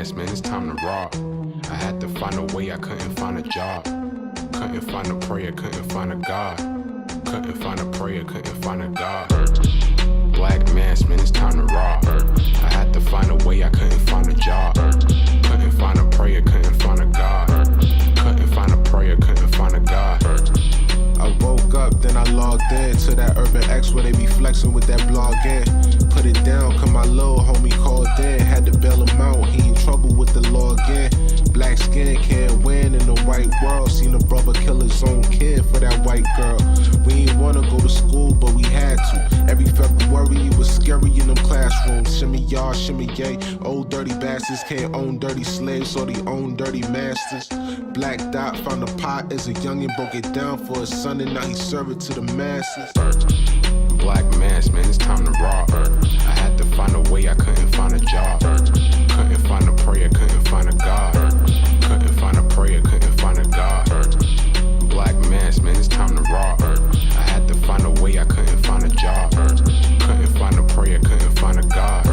mask, man, it's time to rob. I had to find a way, I couldn't find a job. Couldn't find a prayer, couldn't find a God. Couldn't find a prayer, couldn't find a God. Black mask, man, it's time to rob. I had to find a way, I couldn't find a job. Couldn't find a prayer, couldn't find a God. Couldn't find a prayer, couldn't find a God. I woke up, then I logged in to that Urban X where they be flexing with that blog in. Put it down, cause my little homie called in. Had to bail him out, he in trouble with the law again. Black skin can't win in the white world. Seen a brother kill his own kid for that white girl. We ain't wanna go to school, but we had to. Every February it was scary in them classrooms. Shimmy y'all, shimmy yay. Old dirty bastards can't own dirty slaves, so they own dirty masters. Black Dot found a pot as a youngin', broke it down for his son, and now he serve it to the masses. Black mask, man, it's time to rob. I had to find a way, I couldn't find a job. Couldn't find a prayer, couldn't find a God. Couldn't find a prayer, couldn't find a God. Black mask, man, it's time to rob. I had to find a way, I couldn't find a job. Couldn't find a prayer, couldn't find a God.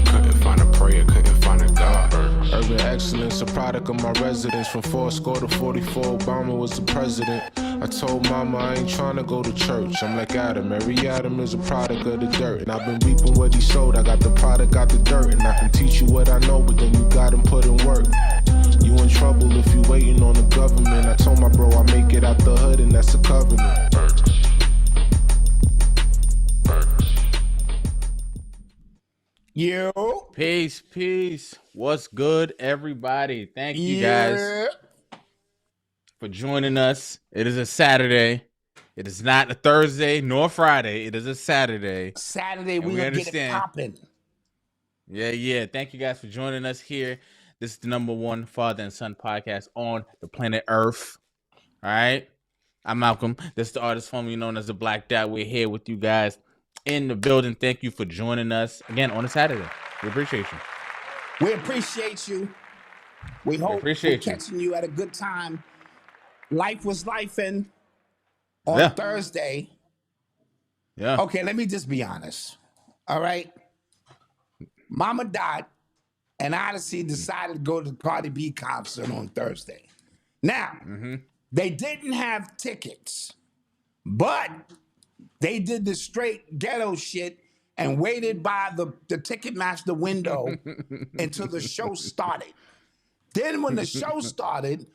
Couldn't find a prayer, couldn't find a God. Urban excellence, a product of my residence. From 4 to 44, Obama was the president. I told mama I ain't trying to go to church. I'm like Adam, every Adam is a product of the dirt. And I've been reaping what he sowed. I got the product, got the dirt. And I can teach you what I know, but then you gotta put in work. You in trouble if you waiting on the government. I told my bro I make it out the hood, and that's a covenant. Yo. Peace. What's good, everybody? Thank you guys for joining us. It is a Saturday. It is not a Thursday nor Friday. It is a Saturday. Saturday, we gonna get it popping. Yeah. Thank you guys for joining us here. This is the #1 father and son podcast on the planet Earth. All right. I'm Malcom. This is the artist formerly known as the Black Dot. We're here with you guys in the building. Thank you for joining us again on a Saturday. We appreciate you. We appreciate you. We hope we're catching you at a good time. Life was lifing on Thursday. Yeah. Okay, let me just be honest. All right. Mama Dot and Odyssey decided to go to the Cardi B concert on Thursday. Now, they didn't have tickets, but they did the straight ghetto shit and waited by the Ticketmaster window until the show started. Then when the show started,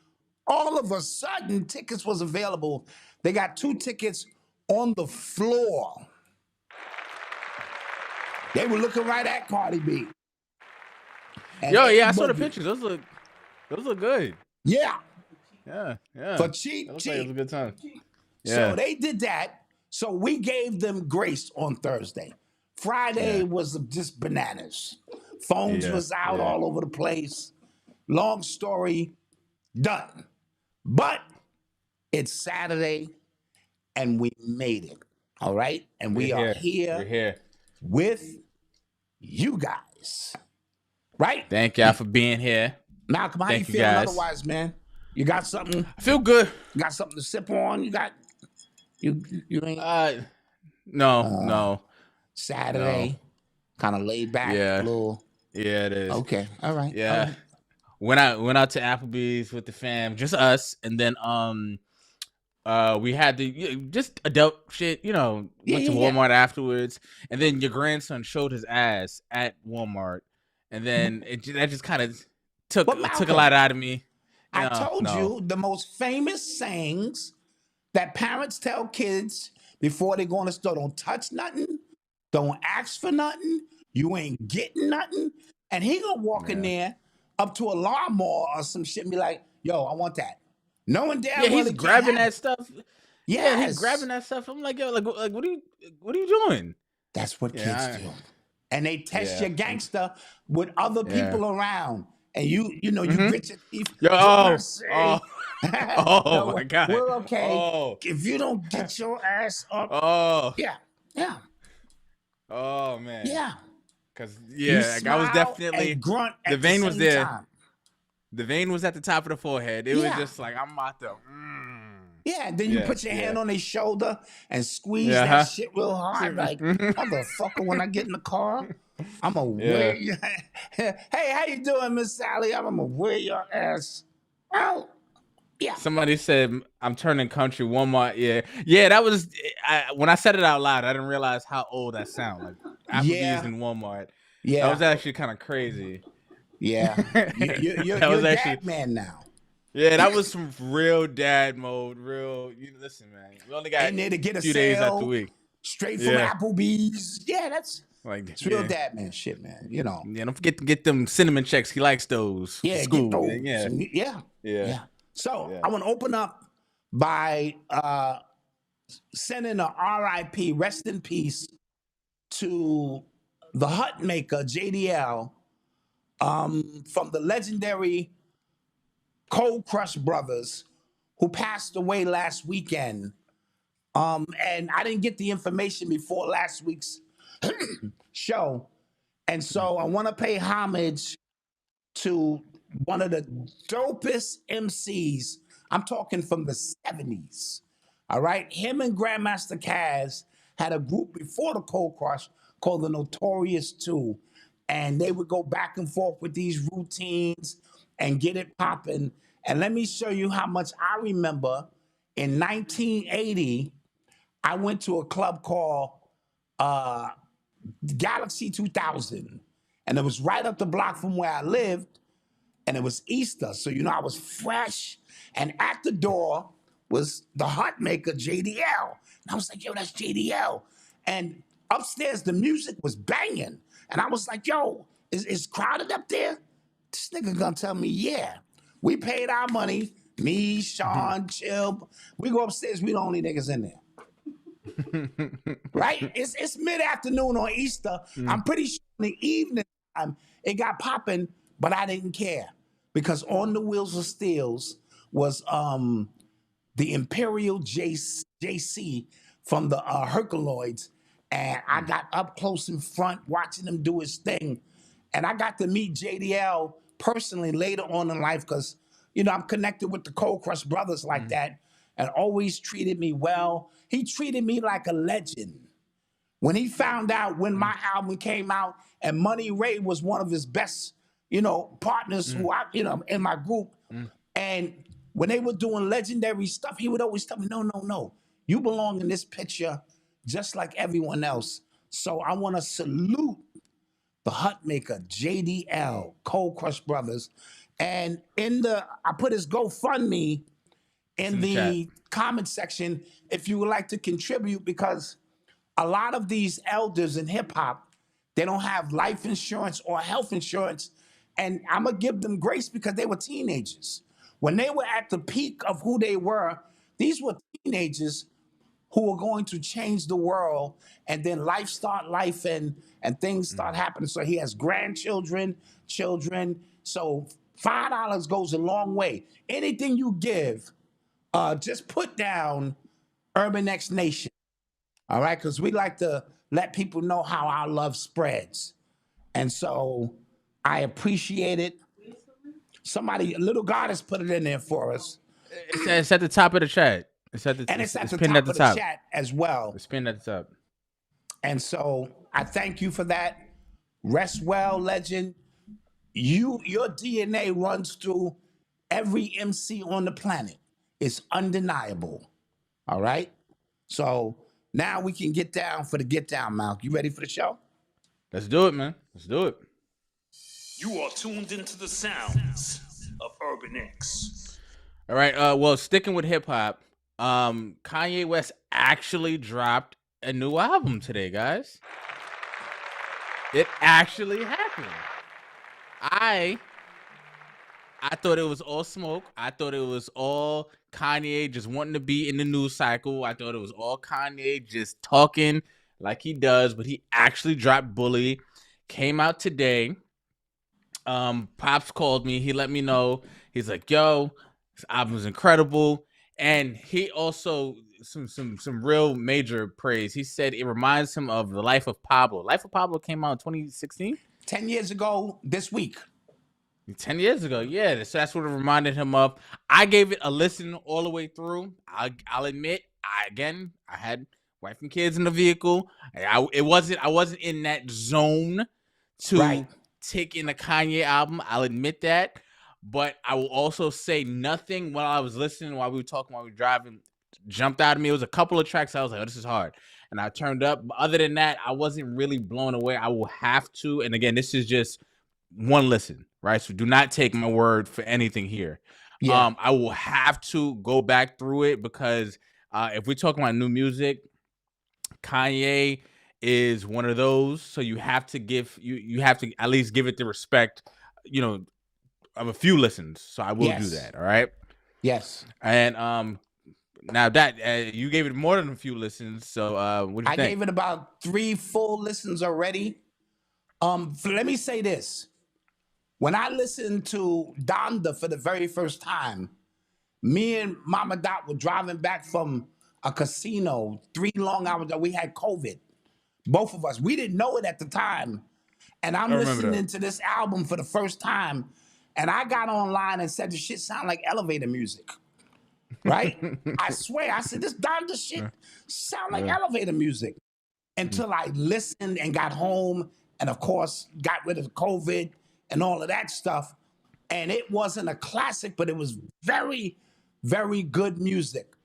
all of a sudden, tickets was available. They got 2 tickets on the floor. They were looking right at Cardi B. And I saw the pictures. Those look good. Yeah. Yeah. For cheap. Like it was a good time. So they did that. So we gave them grace on Thursday. Friday was just bananas. Phones was out all over the place. Long story, done. But it's Saturday, and we made it. All right? And we are here. We're here with you guys. Right? Thank y'all for being here. Malcom, how you feeling otherwise, man? You got something? I feel good. You got something to sip on? You ain't? No. Saturday, kind of laid back, a little. Yeah, it is. Okay, all right. Yeah, went out to Applebee's with the fam, just us, and then we had just adult shit, went to Walmart afterwards, and then your grandson showed his ass at Walmart, and then that just kind of took a lot out of me. I told you the most famous sayings that parents tell kids before they go in the store: don't touch nothing. Don't ask for nothing. You ain't getting nothing. And he gonna walk in there up to a lawnmower or some shit and be like, yo, I want that. Knowing damn well he's grabbing that stuff. Yes. Yeah, he's grabbing that stuff. I'm like, yo, like what are you doing? That's what kids do. And they test your gangster with other people around. And you grit your teeth. Oh my God. We're okay. If you don't get your ass up. Yeah. Oh man. Yeah. Cause I was definitely grunt the vein was there. Time. The vein was at the top of the forehead. It was just like I'm about to. Yeah, and then you put your hand on his shoulder and squeeze that shit real hard, like motherfucker. When I get in the car, I'm gonna wear your hey, how you doing, Miss Sally? I'm gonna wear your ass out. Yeah. Somebody said I'm turning country Walmart. Yeah. That was when I said it out loud. I didn't realize how old that sound. Like Applebee's Yeah. and Walmart. That Yeah. was actually kind of crazy. Yeah. That You're was a actually dad man now. yeah. That was some real dad mode. Real. Listen, man. We only got In there to get a few days out the sale week. straight from Applebee's. Yeah, Like it's real dad man shit, man. You know. Yeah, don't forget to get them cinnamon checks. He likes those. For Yeah, school. get those. Yeah. So I want to open up by sending a RIP, rest in peace, to the hut maker JDL from the legendary Cold Crush Brothers, who passed away last weekend. And I didn't get the information before last week's show. And so I want to pay homage to one of the dopest MCs. I'm talking from the 70s. All right. Him and Grandmaster Caz had a group before the Cold Crush called the Notorious Two. And they would go back and forth with these routines and get it popping. And let me show you how much I remember. In 1980, I went to a club called Galaxy 2000. And it was right up the block from where I lived. And it was Easter. So, I was fresh. And at the door was the hut maker, JDL. And I was like, yo, that's JDL. And upstairs, the music was banging. And I was like, yo, is crowded up there? This nigga gonna tell me, yeah. We paid our money. Me, Sean, Chill. We go upstairs. We the only niggas in there. Right? It's mid-afternoon on Easter. I'm pretty sure in the evening time it got popping, but I didn't care. Because on the Wheels of Steels was the Imperial JC from the Herculoids. And I got up close in front watching him do his thing. And I got to meet JDL personally later on in life because, I'm connected with the Cold Crush Brothers like that and always treated me well. He treated me like a legend. When he found out when my album came out and Money Ray was one of his best, partners who I, in my group. And when they were doing legendary stuff, he would always tell me, no. You belong in this picture just like everyone else. So I want to salute the hut maker, JDL, Cold Crush Brothers. And I put his GoFundMe in the comment section if you would like to contribute, because a lot of these elders in hip hop, they don't have life insurance or health insurance. And I'm going to give them grace because they were teenagers. When they were at the peak of who they were, these were teenagers who were going to change the world, and then life start life and things start happening. So he has grandchildren, children. So $5 goes a long way. Anything you give, just put down Urban X Nation. All right, because we like to let people know how our love spreads. And so I appreciate it. Somebody, Little Goddess put it in there for us. It's at the top of the chat. It's at the pinned at the top of the chat as well. It's pinned at the top. And so I thank you for that. Rest well, legend. Your DNA runs through every MC on the planet. It's undeniable. All right? So now we can get down for the get down, Malc. You ready for the show? Let's do it, man. Let's do it. You are tuned into the sounds of Urban X. All right. Well, sticking with hip hop, Kanye West actually dropped a new album today, guys. It actually happened. I thought it was all smoke. I thought it was all Kanye just wanting to be in the news cycle. I thought it was all Kanye just talking like he does, but he actually dropped Bully. Came out today. Pops called me. He let me know. He's like, yo, this album's incredible. And he also some real major praise. He said it reminds him of The Life of Pablo. Life of Pablo came out in 2016. 10 years ago this week. 10 years ago, yeah. So that's what it reminded him of. I gave it a listen all the way through. I'll admit, I had wife and kids in the vehicle. I wasn't in that zone to Right. take in a Kanye album. I'll admit that. But I will also say nothing while I was listening, while we were talking, while we were driving, jumped out of me. It was a couple of tracks I was like, oh, this is hard. And I turned up. But other than that, I wasn't really blown away. I will have to. And again, this is just one listen, right? So do not take my word for anything here. Yeah. I will have to go back through it because if we're talking about new music, Kanye is one of those. So you have to you have to at least give it the respect, of a few listens. So I will do that. All right. Yes. And now that you gave it more than a few listens. So what do you think? I gave it about 3 full listens already. Let me say this. When I listened to Donda for the very first time, me and Mama Dot were driving back from a casino 3 long hours that we had COVID. Both of us. We didn't know it at the time. And I'm listening to this album for the first time. And I got online and said, the shit sound like elevator music. Right? I swear. I said, this Donda shit sound like elevator music. Until I listened and got home and, of course, got rid of COVID and all of that stuff. And it wasn't a classic, but it was very, very good music.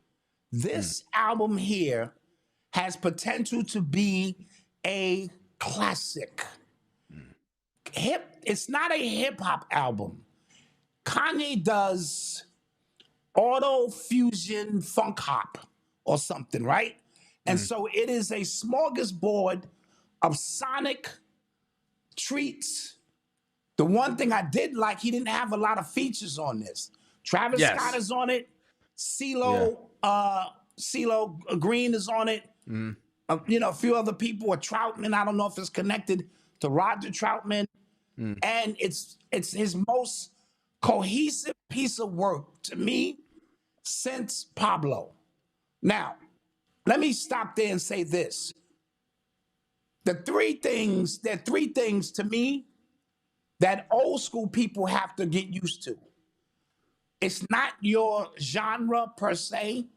This album here has potential to be a classic. It's not a hip-hop album. Kanye does auto fusion funk hop or something, right? And so it is a smorgasbord of sonic treats. The one thing I did like, he didn't have a lot of features on this. Travis Scott is on it. CeeLo Green is on it. A few other people. Or Troutman. I don't know if it's connected to Roger Troutman. And it's his most cohesive piece of work to me since Pablo. Now, let me stop there and say this. There are three things to me that old school people have to get used to. It's not your genre per se.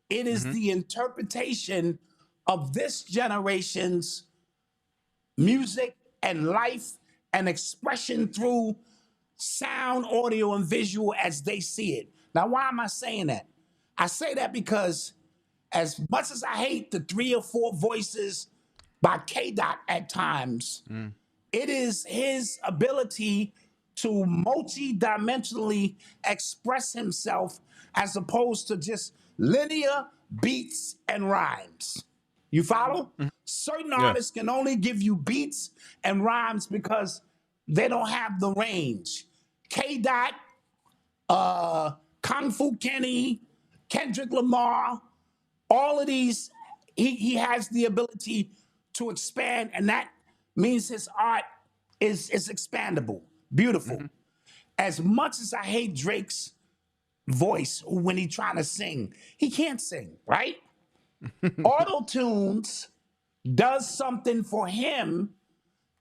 It is the interpretation of this generation's music and life and expression through sound, audio, and visual as they see it. Now, why am I saying that? I say that because as much as I hate the 3 or 4 voices by K-Dot at times, it is his ability to multi-dimensionally express himself as opposed to just linear beats and rhymes. You follow? Certain artists can only give you beats and rhymes because they don't have the range. K-Dot, Kung Fu Kenny, Kendrick Lamar, all of these, he has the ability to expand, and that means his art is expandable. Beautiful. As much as I hate Drake's voice when he's trying to sing, he can't sing, right? Auto-tunes does something for him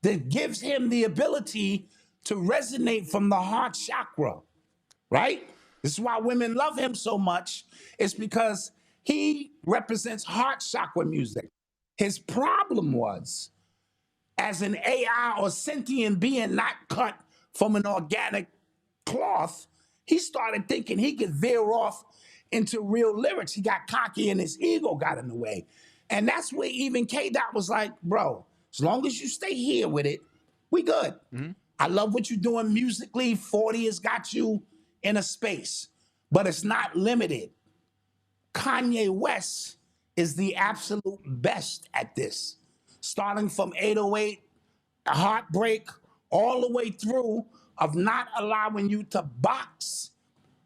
that gives him the ability to resonate from the heart chakra, right? This is why women love him so much. It's because he represents heart chakra music. His problem was, as an AI or sentient being not cut from an organic cloth, he started thinking he could veer off into real lyrics. He got cocky and his ego got in the way. And that's where even K-Dot was like, bro, as long as you stay here with it, we good. I love what you're doing musically. 40 has got you in a space, but it's not limited. Kanye West is the absolute best at this. Starting from 808, Heartbreak, all the way through of not allowing you to box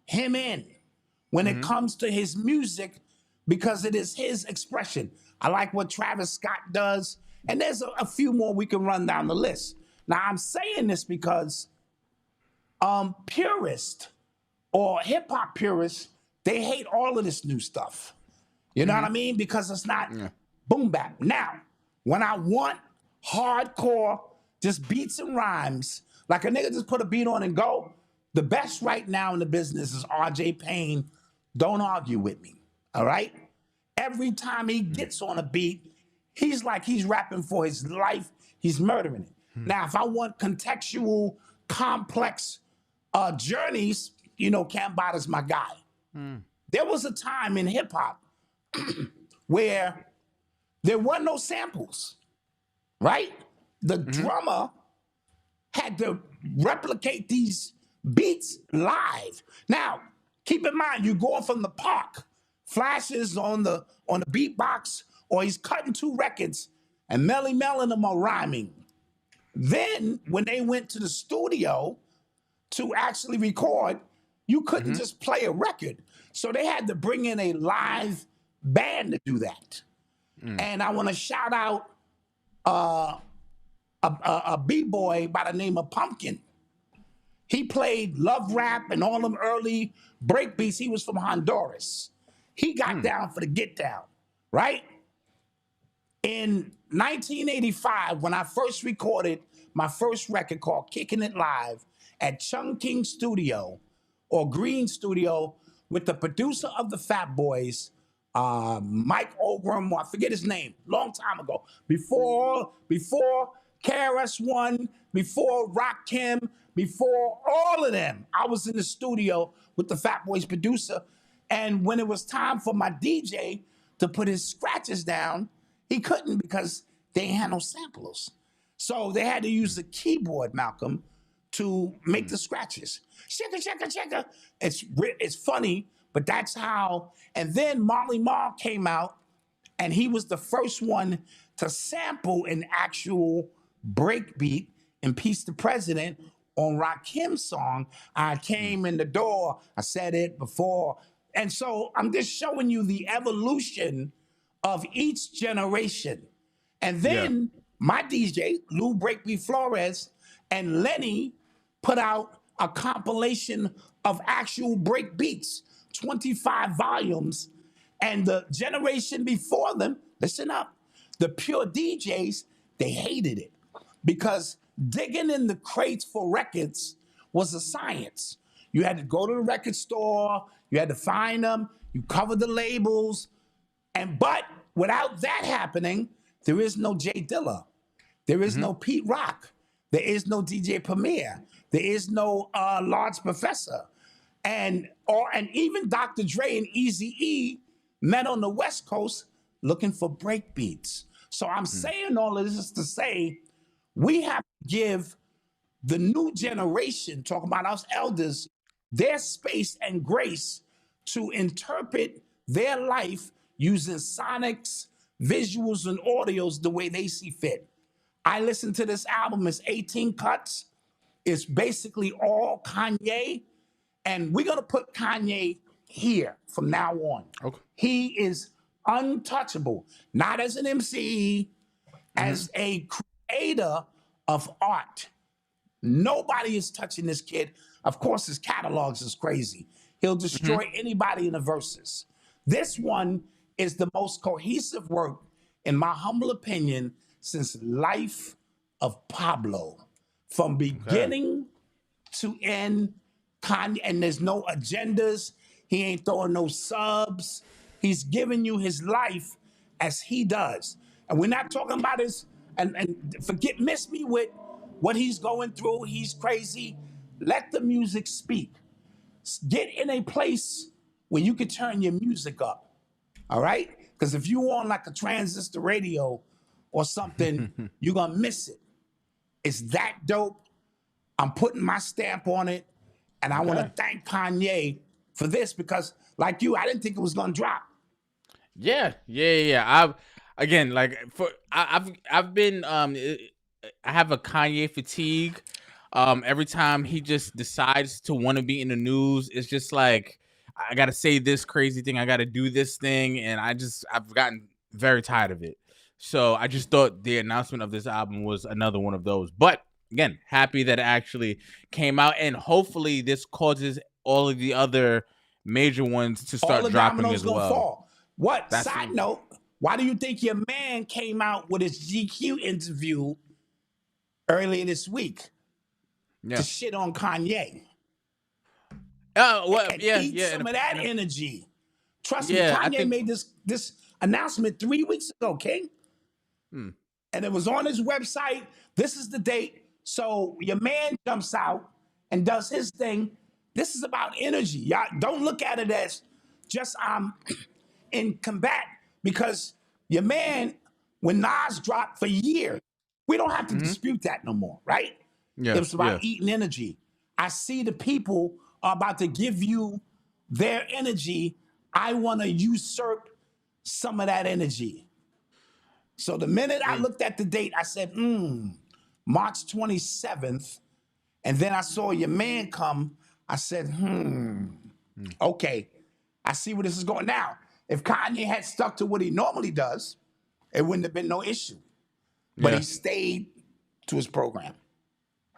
him in when it comes to his music because it is his expression. I like what Travis Scott does, and there's a few more we can run down the list. Now, I'm saying this because purists or hip-hop purists, they hate all of this new stuff. You know what I mean? Because it's not boom bap. Now, when I want hardcore, just beats and rhymes, like a nigga just put a beat on and go, the best right now in the business is RJ Payne. Don't argue with me, all right? Every time he gets on a beat, he's like he's rapping for his life. He's murdering it. Now, if I want contextual, complex journeys, Cam Bada's my guy. There was a time in hip hop where there were no samples, right? The drummer had to replicate these beats live. Now, keep in mind, you're going from the park, flashes on the beatbox, or he's cutting 2 records, and Melly Mel and them are rhyming. Then, when they went to the studio to actually record, you couldn't just play a record. So they had to bring in a live band to do that. And I want to shout out a B-boy by the name of Pumpkin. He played love rap and all them early break beats. He was from Honduras. He got down for the get down, right? In 1985, when I first recorded my first record called Kicking It Live at Chung King Studio or Green Studio with the producer of the Fat Boys, Mike Ogram, or I forget his name, long time ago. Before KRS-One, before Rakim, before all of them, I was in the studio with the Fat Boys producer. And when it was time for my DJ to put his scratches down, he couldn't because they ain't had no samplers. So they had to use the keyboard, Malcolm, to make the scratches. Shaka, shaka, shaka. It's funny, but that's how. And then Marley Marl came out, and he was the first one to sample an actual breakbeat in Peace the President on Rakim's song, I Came in the Door, I Said It Before. And so I'm just showing you the evolution of each generation. And then my DJ, Lou Breakbeat Flores, and Lenny put out a compilation of actual break beats, 25 volumes. And the generation before them, listen up, the pure DJs, they hated it because digging in the crates for records was a science. You had to go to the record store, you had to find them, you cover the labels, but without that happening, there is no Jay Dilla, there is no Pete Rock, there is no DJ Premier, there is no Large Professor, and even Dr. Dre and Eazy-E met on the West Coast looking for break beats. So I'm saying all of this to say we have to give the new generation, talking about us elders, their space and grace to interpret their life using sonics, visuals, and audios the way they see fit. I listened to this album, it's 18 cuts. It's basically all Kanye, and we're gonna put Kanye here from now on. Okay. He is untouchable, not as an MC, as a creator of art. Nobody is touching this kid. Of course, his catalogs is crazy. He'll destroy anybody in the verses. This one is the most cohesive work, in my humble opinion, since Life of Pablo. From beginning to end, Kanye, and there's no agendas. He ain't throwing no subs. He's giving you his life as he does. And we're not talking about his, and miss me with what he's going through. He's crazy. Let the music speak. Get in a place where you can turn your music up. All right? Because if you on like a transistor radio or something, you're going to miss it. It's that dope. I'm putting my stamp on it. And I want to thank Kanye for this because, like you, I didn't think it was going to drop. Yeah. I've been I have a Kanye fatigue. Every time he just decides to want to be in the news, it's just like, I got to say this crazy thing. I got to do this thing. And I've gotten very tired of it. So I just thought the announcement of this album was another one of those. But again, happy that it actually came out. And hopefully this causes all of the other major ones to start dropping as well. Fall. What? Side note, why do you think your man came out with his GQ interview earlier this week to shit on Kanye? Eat some of that energy. Trust me, Kanye made this announcement 3 weeks ago, King. and it was on his website. This is the date. So your man jumps out and does his thing. This is about energy. Y'all don't look at it as just in combat, because your man, when Nas dropped for years, we don't have to dispute that no more, right? Yeah, It was about yeah. eating energy. I see the people are about to give you their energy. I want to usurp some of that energy. So the minute I looked at the date, I said, March 27th. And then I saw your man come. I said, okay, I see where this is going. Now, if Kanye had stuck to what he normally does, it wouldn't have been no issue. But Yeah. he stayed to his program.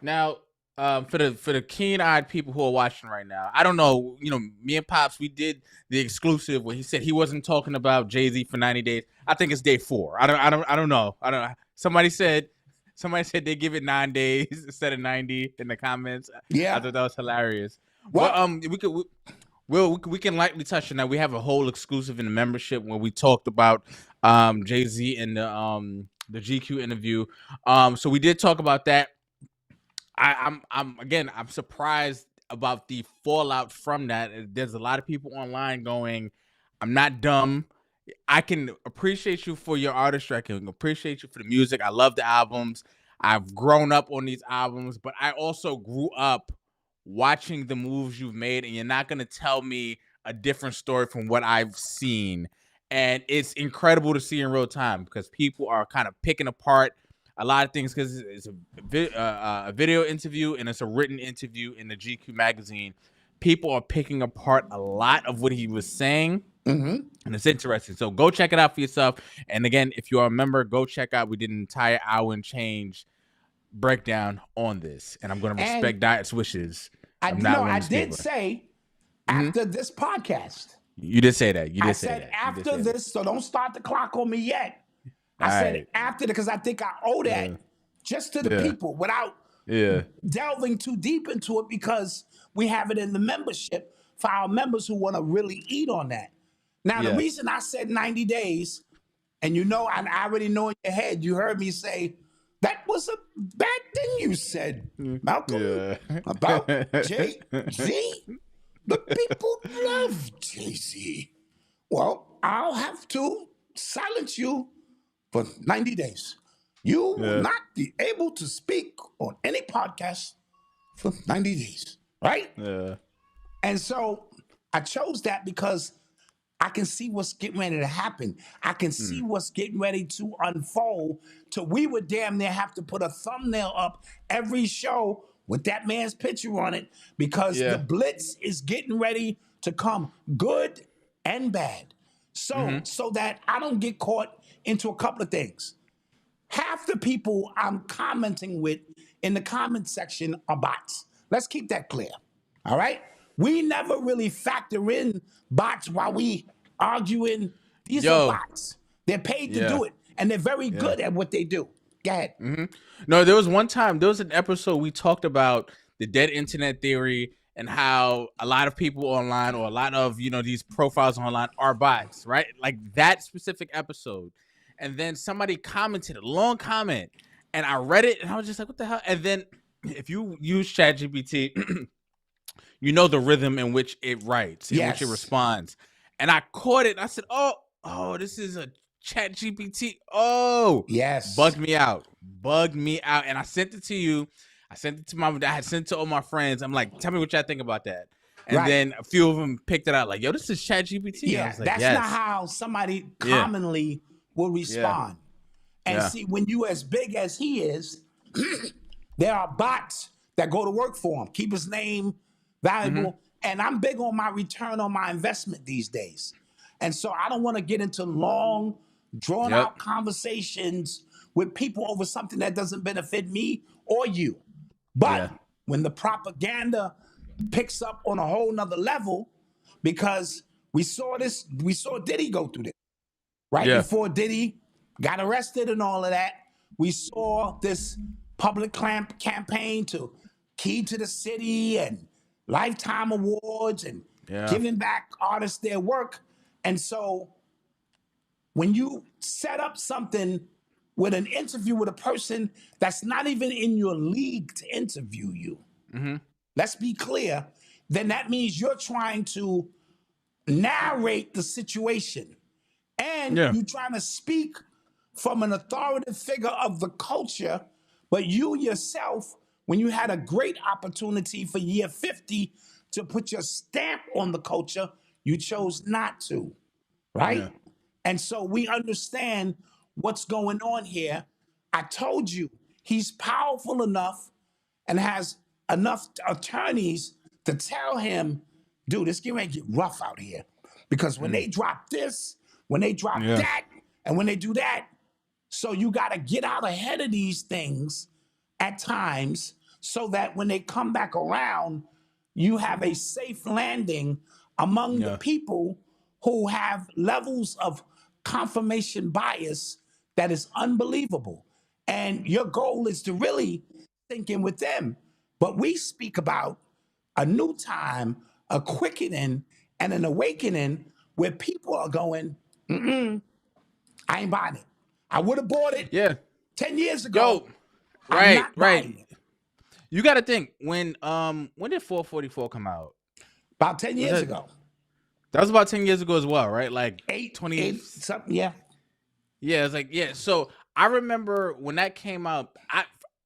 Now, for the keen-eyed people who are watching right now, I don't know. You know, me and Pops, we did the exclusive where he said he wasn't talking about Jay-Z for 90 days. I think it's day 4. I don't know. Somebody said they give it 9 days instead of 90 in the comments. Yeah. I thought that was hilarious. Well, we can lightly touch on that. We have a whole exclusive in the membership where we talked about Jay-Z and the GQ interview. So we did talk about that. I'm surprised about the fallout from that. There's a lot of people online going, I'm not dumb. I can appreciate you for your artistry. I can appreciate you for the music. I love the albums. I've grown up on these albums, but I also grew up watching the moves you've made, and you're not going to tell me a different story from what I've seen. And it's incredible to see in real time because people are kind of picking apart a lot of things because it's a video interview and it's a written interview in the GQ magazine. People are picking apart a lot of what he was saying. And it's interesting. So go check it out for yourself. And again, if you are a member, go check out. We did an entire hour and change breakdown on this. And I'm going to respect Diet's wishes. I did say after this podcast. You did say that. I said after this, so don't start the clock on me yet. I said after, because I think I owe that just to the people without delving too deep into it, because we have it in the membership for our members who want to really eat on that. Now, the reason I said 90 days, and you know, I already know in your head, you heard me say, that was a bad thing you said, Malcolm, about Jay-Z. The people love Jay-Z. Well, I'll have to silence you for 90 days. You will not be able to speak on any podcast for 90 days, right? And so I chose that because I can see what's getting ready to happen. I can see what's getting ready to unfold. So we would damn near have to put a thumbnail up every show with that man's picture on it, because the blitz is getting ready to come, good and bad. So that I don't get caught into a couple of things. Half the people I'm commenting with in the comment section are bots. Let's keep that clear. All right? We never really factor in bots while we arguing. These are bots. They're paid to do it, and they're very good at what they do. Go ahead. No, there was an episode we talked about the dead internet theory and how a lot of people online, or a lot of, you know, these profiles online are bots, right? Like that specific episode. And then somebody commented a long comment, and I read it and I was just like, what the hell? And then if you use ChatGPT, you know the rhythm in which it writes, in which it responds. And I caught it and I said, oh, this is a ChatGPT. Oh, yes. Bugged me out. And I sent it to you. I sent it to I had sent it to all my friends. I'm like, tell me what y'all think about that. And then a few of them picked it out like, yo, this is ChatGPT. Yeah, I was like, that's not how somebody commonly will respond. And see, when you as big as he is, there are bots that go to work for him, keep his name valuable. And I'm big on my return on my investment these days. And so I don't want to get into long, drawn out conversations with people over something that doesn't benefit me or you. But when the propaganda picks up on a whole nother level, because we saw Diddy go through this. Right before Diddy got arrested and all of that, we saw this public campaign to Key to the City and Lifetime Awards and giving back artists their work. And so when you set up something with an interview with a person that's not even in your league to interview you, let's be clear, then that means you're trying to narrate the situation. And Yeah. you're trying to speak from an authoritative figure of the culture, but you yourself, when you had a great opportunity for year 50 to put your stamp on the culture, you chose not to, right? Yeah. And so we understand what's going on here. I told you, he's powerful enough and has enough attorneys to tell him, dude, it's getting ready to get rough out here. Because when they drop this, when they drop Yeah. that, and when they do that, so you got to get out ahead of these things at times so that when they come back around, you have a safe landing among the Yeah. people who have levels of confirmation bias that is unbelievable. And your goal is to really sink in with them. But we speak about a new time, a quickening, and an awakening where people are going, I ain't buying it. I would have bought it Yeah. 10 years ago. Yo. I'm Right. not buying Right. it. You got to think when did 444 come out? About 10 years that- ago. That was about 10 years ago as well, right? Like 20 eight something, yeah. Yeah, it's like, yeah. So I remember when that came out,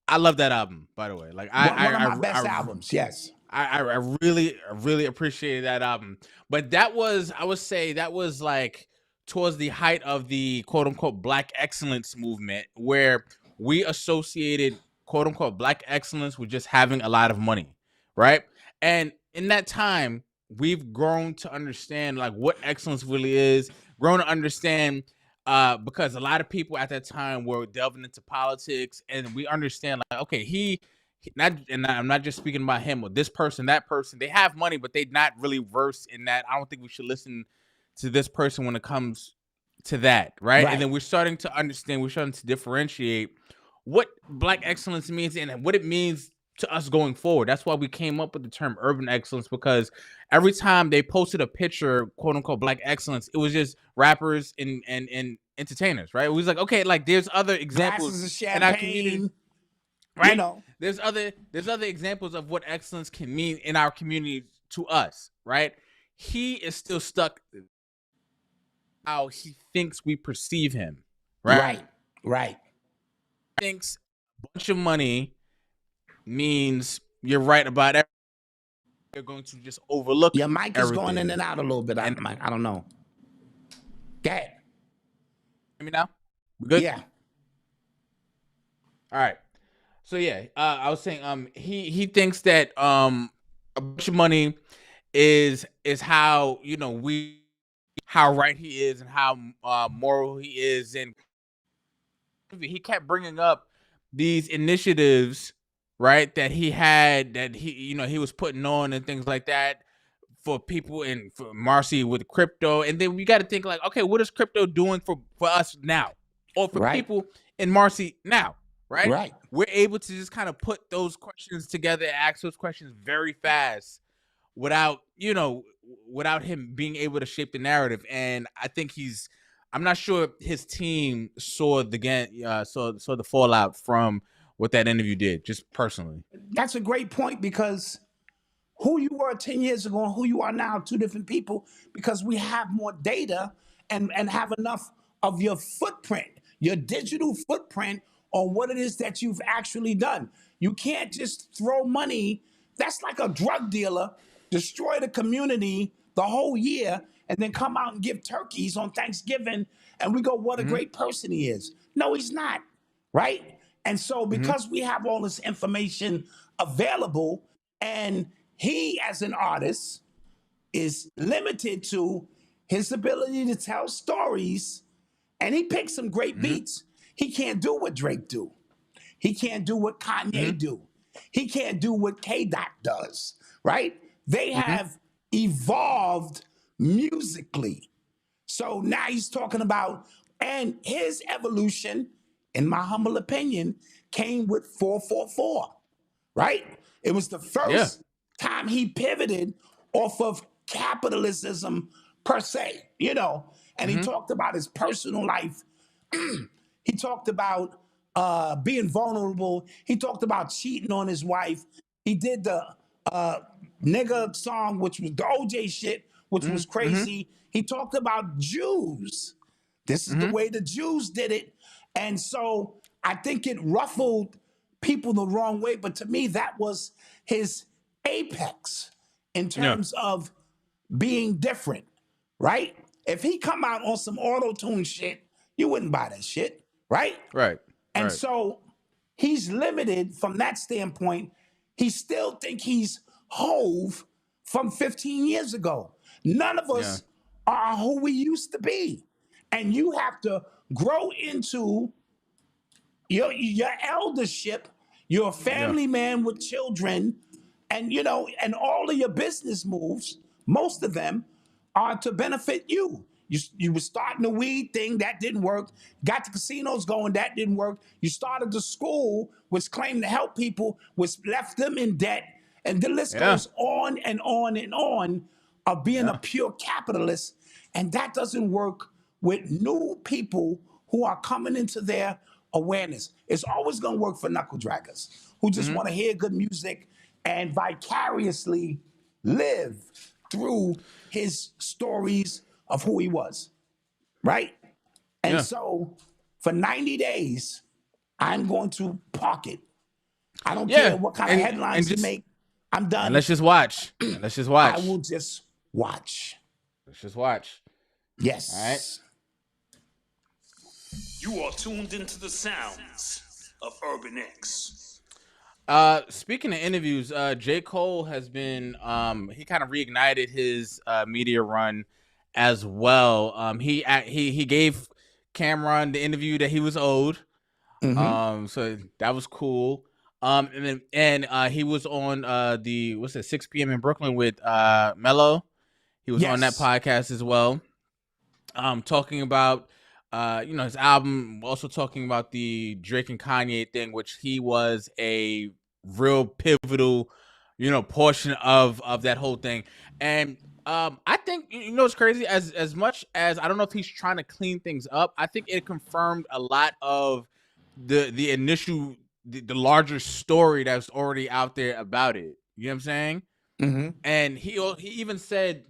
I love that album, by the way. Like One of my best albums, yes. I really appreciated that album. But that was, I would say that was like towards the height of the quote unquote Black excellence movement, where we associated quote unquote Black excellence with just having a lot of money, right? And in that time, we've grown to understand like what excellence really is, grown to understand because a lot of people at that time were delving into politics, and we understand like, okay, he not, and I'm not just speaking about him or this person, that person. They have money, but they're not really versed in that. I don't think we should listen to this person when it comes to that, right? And then we're starting to understand, we're starting to differentiate what Black excellence means and what it means to us going forward. That's why we came up with the term urban excellence, because every time they posted a picture, quote unquote Black excellence, it was just rappers and entertainers, right? It was like, okay, like there's other examples Glasses of in our community, champagne, right? you know. There's other examples of what excellence can mean in our community to us, right? He is still stuck how he thinks we perceive him, right? Right. Thinks a bunch of money means you're right about everything. You're going to just overlook Your mic is going everything. in and out a little bit. I don't know. Go ahead. Hear me now? We good? Yeah. All right. So yeah, I was saying he thinks that a bunch of money is how, you know, how right he is and how moral he is, and he kept bringing up these initiatives, right, that he had, that he was putting on and things like that for people in for Marcy with crypto. And then we got to think like, okay, what is crypto doing for us now, or for people in Marcy now, right? We're able to just kind of put those questions together, ask those questions very fast without him being able to shape the narrative. And I think I'm not sure his team saw the fallout from what that interview did, just personally. That's a great point, because who you were 10 years ago and who you are now, two different people, because we have more data and have enough of your footprint, your digital footprint on what it is that you've actually done. You can't just throw money. That's like a drug dealer, destroy the community the whole year, and then come out and give turkeys on Thanksgiving, and we go, what a great person he is. No, he's not, right? And so because we have all this information available, and he as an artist is limited to his ability to tell stories, and he picks some great beats. He can't do what Drake do. He can't do what Kanye do. He can't do what K-Dot does, right? They have evolved musically. So now he's talking about, and his evolution, in my humble opinion, came with 444, right? It was the first time he pivoted off of capitalism per se, and he talked about his personal life. He talked about being vulnerable. He talked about cheating on his wife. He did the nigga song, which was the OJ shit, which was crazy. He talked about Jews. This is the way the Jews did it. And so I think it ruffled people the wrong way. But to me, that was his apex in terms of being different, right? If he come out on some auto-tune shit, you wouldn't buy that shit, right? Right. And so he's limited from that standpoint. He still think he's Hove from 15 years ago. None of us are who we used to be. And you have to grow into your eldership. You're a family man with children, and and all of your business moves, most of them are to benefit you. You were starting the weed thing, that didn't work. Got the casinos going, that didn't work. You started the school, which claimed to help people, which left them in debt. And the list goes on and on and on of being a pure capitalist. And that doesn't work with new people who are coming into their awareness. It's always going to work for knuckle draggers who just want to hear good music and vicariously live through his stories of who he was, right? And so for 90 days, I'm going to park it. I don't care what kind of headlines you make. I'm done. And let's just watch. I will just watch. Let's just watch. Yes. All right. You are tuned into the sounds of Urban X. Speaking of interviews, J. Cole has been he kind of reignited his media run as well. He gave Cameron the interview that he was owed. So that was cool. And he was on the 6 p.m. in Brooklyn with Mello. He was on that podcast as well. Talking about his album, also talking about the Drake and Kanye thing, which he was a real pivotal, portion of that whole thing. And I think it's crazy. As much as I don't know if he's trying to clean things up, I think it confirmed a lot of the initial, the larger story that's already out there about it. You know what I'm saying? And he even said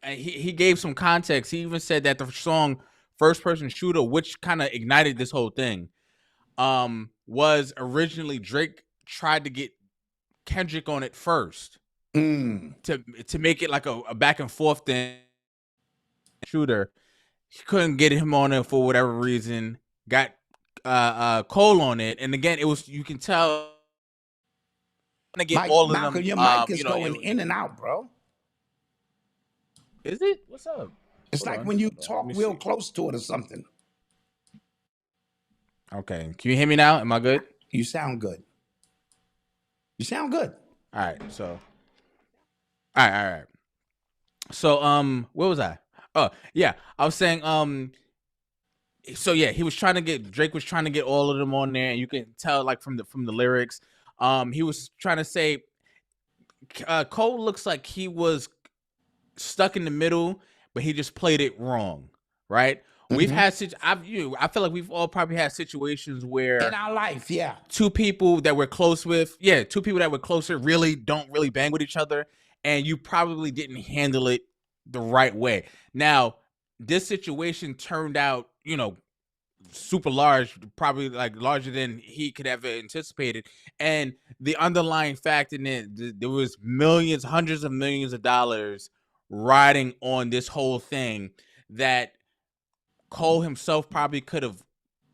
he gave some context. He even said that the song First Person Shooter, which kind of ignited this whole thing, was originally Drake tried to get Kendrick on it first to make it like a back and forth thing. Shooter, he couldn't get him on it for whatever reason. Got Cole on it, and again, it was, you can tell. All of them. Your mic is going in and out, bro. Is it? What's up? It's Hold like on. When you talk real close to it or something. Okay. Can you hear me now? Am I good? You sound good. You sound good. All right. So. All right. So where was I? Oh yeah, I was saying So yeah, Drake was trying to get all of them on there, and you can tell like from the lyrics. He was trying to say Cole looks like he was stuck in the middle, but he just played it wrong, right? We've had I feel like we've all probably had situations where in our life, two people that we're close with, really don't really bang with each other, and you probably didn't handle it the right way. Now, this situation turned out, super large, probably like larger than he could have anticipated. And the underlying fact in it, there was millions, hundreds of millions of dollars riding on this whole thing that Cole himself probably could have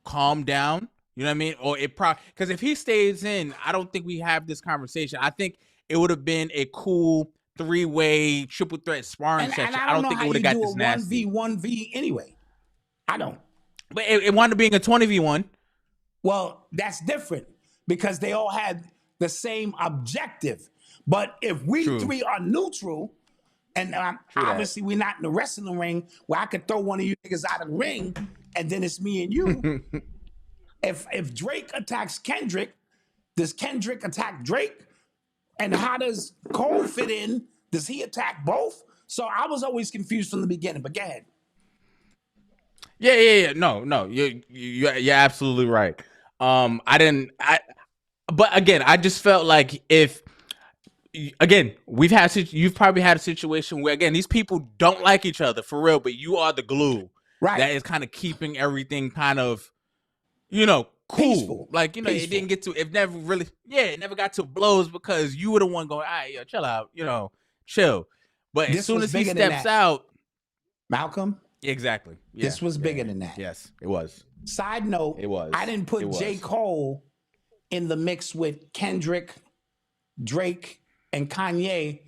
calmed down. You know what I mean? Or it probably, because if he stays in, I don't think we have this conversation. I think it would have been a cool 3-way triple threat sparring session. I don't think it would have got this nasty. 1v1v anyway. I don't. But it wound up being a 20v1. Well, that's different because they all had the same objective. But if we three are neutral, and obviously we're not in the wrestling ring where I could throw one of you niggas out of the ring and then it's me and you. If Drake attacks Kendrick, does Kendrick attack Drake? And how does Cole fit in? Does he attack both? So I was always confused from the beginning, but go ahead. Yeah. No, you're absolutely right. But again, I just felt like again, you've probably had a situation where again these people don't like each other for real, but you are the glue that is kind of keeping everything kind of cool. Peaceful. Like it never got to blows because you were the one going, all right, yo, chill out, chill. But as soon as he steps out, Malcolm. Exactly. Yeah, this was bigger than that. Yes, it was. Side note, it was. I didn't put J. Cole in the mix with Kendrick, Drake, and Kanye,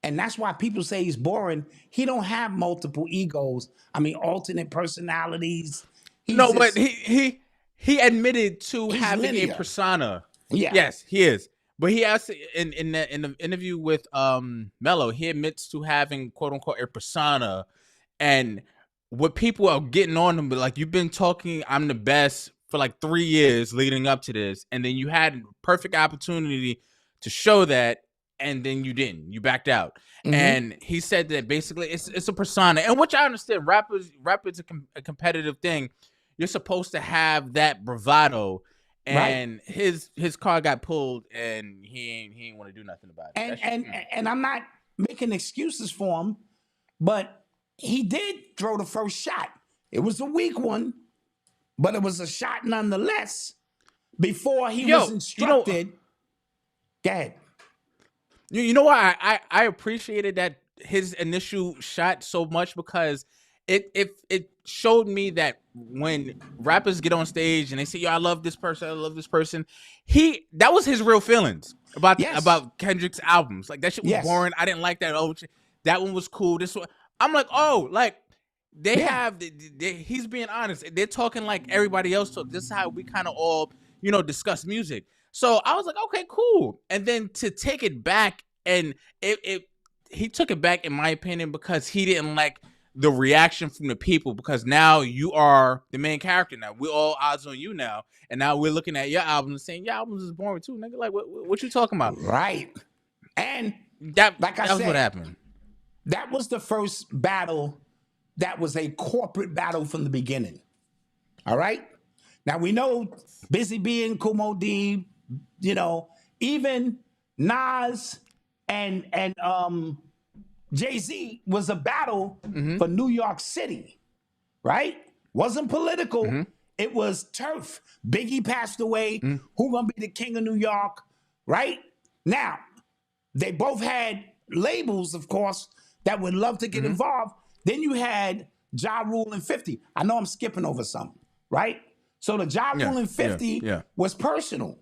and that's why people say he's boring. He don't have multiple egos. I mean, alternate personalities. But he admitted to having a persona. Yeah. Yes, he is. But he asked in the interview with Mello, he admits to having quote unquote a persona, and what people are getting on him, but like you've been talking, I'm the best for like 3 years leading up to this, and then you had a perfect opportunity to show that, and then you didn't. You backed out. Mm-hmm. And he said that basically it's a persona, and which I understand. Rap is a competitive thing. You're supposed to have that bravado, and his car got pulled, and he ain't want to do nothing about it. And I'm not making excuses for him, but he did throw the first shot. It was a weak one, but it was a shot nonetheless. Before he was instructed. Go ahead. You know why I appreciated that his initial shot so much, because it showed me that when rappers get on stage and they say, yo, I love this person, that was his real feelings about Kendrick's albums. Like that shit was boring. I didn't like that. Oh, that one was cool. This one, I'm like, oh, like he's being honest. They're talking like everybody else talk. This is how we kind of all, discuss music. So I was like, okay, cool. And then to take it back, and he took it back, in my opinion, because he didn't like the reaction from the people, because now you are the main character now. We're all eyes on you now. And now we're looking at your album and saying, your albums is boring too, nigga. Like, what you talking about? Right. And that was what happened. That was the first battle that was a corporate battle from the beginning. All right? Now, we know Busy B and Kumo D, even Nas and Jay-Z was a battle for New York City, right? Wasn't political. Mm-hmm. It was turf. Biggie passed away. Who gonna be the king of New York, right? Now, they both had labels, of course, that would love to get involved. Then you had Ja Rule and 50. I know I'm skipping over something, right? So the Ja Rule and 50 was personal.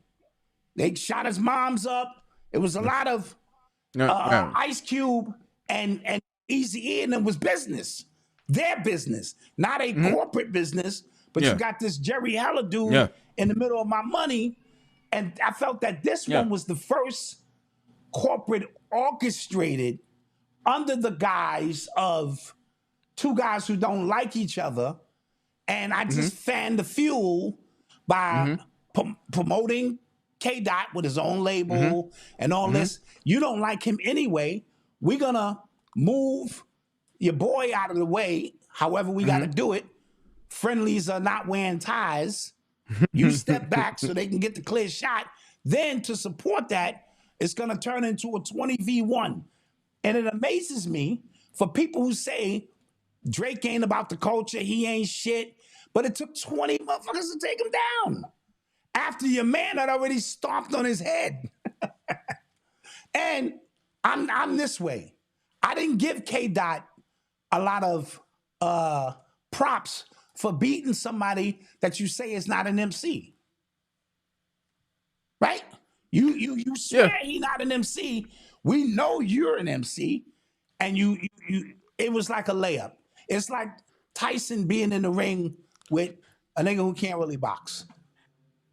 They shot his moms up. It was a lot of Ice Cube and Eazy-E, and it was business. Their business, not a corporate business, but you got this Jerry Heller dude in the middle of my money. And I felt that this one was the first corporate orchestrated under the guise of two guys who don't like each other. And I just fanned the fuel by promoting K-Dot with his own label and all this. You don't like him anyway. We're going to move your boy out of the way, however we got to do it. Friendlies are not wearing ties. You step back so they can get the clear shot. Then to support that, it's going to turn into a 20v1. And it amazes me for people who say Drake ain't about the culture, he ain't shit, but it took 20 motherfuckers to take him down after your man had already stomped on his head. And I'm this way. I didn't give K-Dot a lot of props for beating somebody that you say is not an MC. Right? You swear he's not an MC. We know you're an MC, and you it was like a layup. It's like Tyson being in the ring with a nigga who can't really box.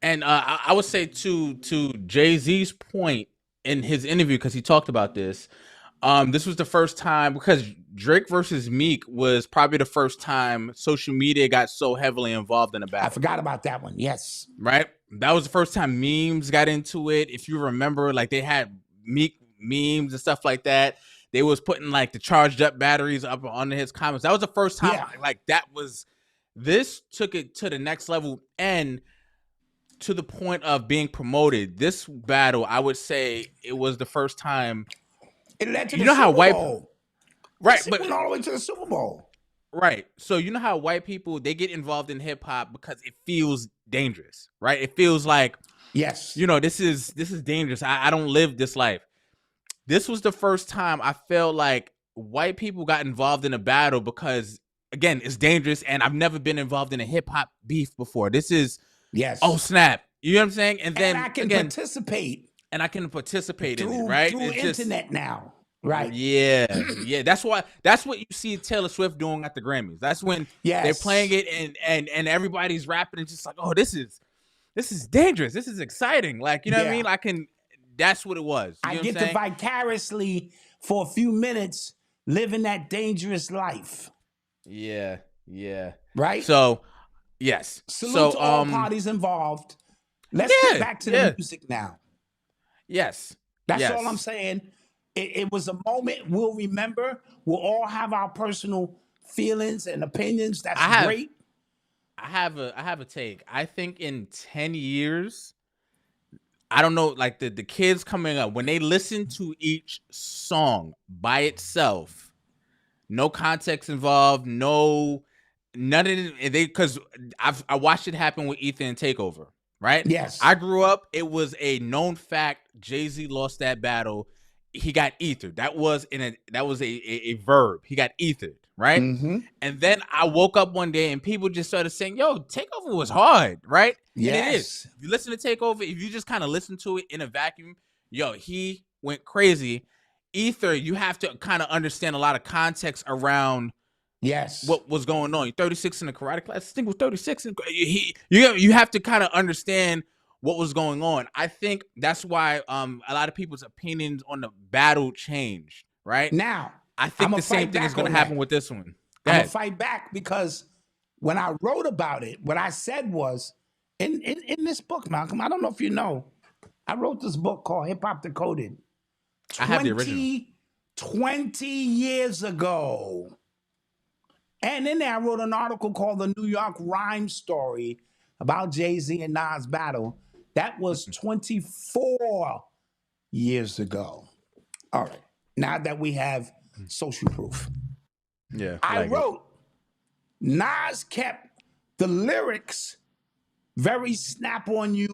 And I would say to Jay-Z's point in his interview, because he talked about this, this was the first time, because Drake versus Meek was probably the first time social media got so heavily involved in a battle. I forgot about that one. Yes. Right? That was the first time memes got into it. If you remember, like they had Meek memes and stuff like that. They was putting like the charged up batteries up under his comments. That was the first time like that was This took it to the next level and to the point of being promoted. This battle, I would say, it was the first time. It led to You the know how Super white- Bowl. Right, It but went all the way to the Super Bowl. right. So you know how white people, they get involved in hip hop because it feels dangerous, right? It feels like, Yes. you know, this is dangerous. I don't live this life. This was the first time I felt like white people got involved in a battle because, again, it's dangerous, and I've never been involved in a hip hop beef before. This is, Yes. oh snap, you know what I'm saying? And then I can again, participate and I can participate in through, it, right? through It's just- internet now. Right. Yeah. That's what you see Taylor Swift doing at the Grammys. That's when they're Yes. playing it and everybody's rapping and just like, oh, this is dangerous. This is exciting. Like, you know what I Yeah. mean? That's what it was. You know I what get I'm to saying? vicariously for a few minutes living that dangerous life. Yeah. Right? So, yes. Salute to all parties involved. Let's get back to the music now. Yes. That's yes. all I'm saying. It was a moment we'll remember. We'll all have our personal feelings and opinions. That's great. I have a take. I think in 10 years, I don't know, like the kids coming up, when they listen to each song by itself, no context involved, none of it, because I watched it happen with Ether and Takeover, right? Yes. I grew up, it was a known fact. Jay-Z lost that battle. He got ethered. That was a verb. He got ethered, right? Mm-hmm. And then I woke up one day and people just started saying, yo, Takeover was hard, right? Yes. And it is. If you listen to Takeover, if you just kind of listen to it in a vacuum, yo, he went crazy. Ether, you have to kind of understand a lot of context around what was going on. 36 in the karate class. I think it was 36. You have to kind of understand what was going on. I think that's why a lot of people's opinions on the battle changed, right? Now, I think the same thing is going to happen with this one. I'm going to fight back because when I wrote about it, what I said was, in this book, Malcom, I don't know if you know, I wrote this book called Hip Hop Decoded. I have the original. 20 years ago. And in there, I wrote an article called The New York Rhyme Story about Jay-Z and Nas battle. That was 24 years ago. All right. Now that we have social proof. Yeah. I wrote, Nas kept the lyrics very snap on you,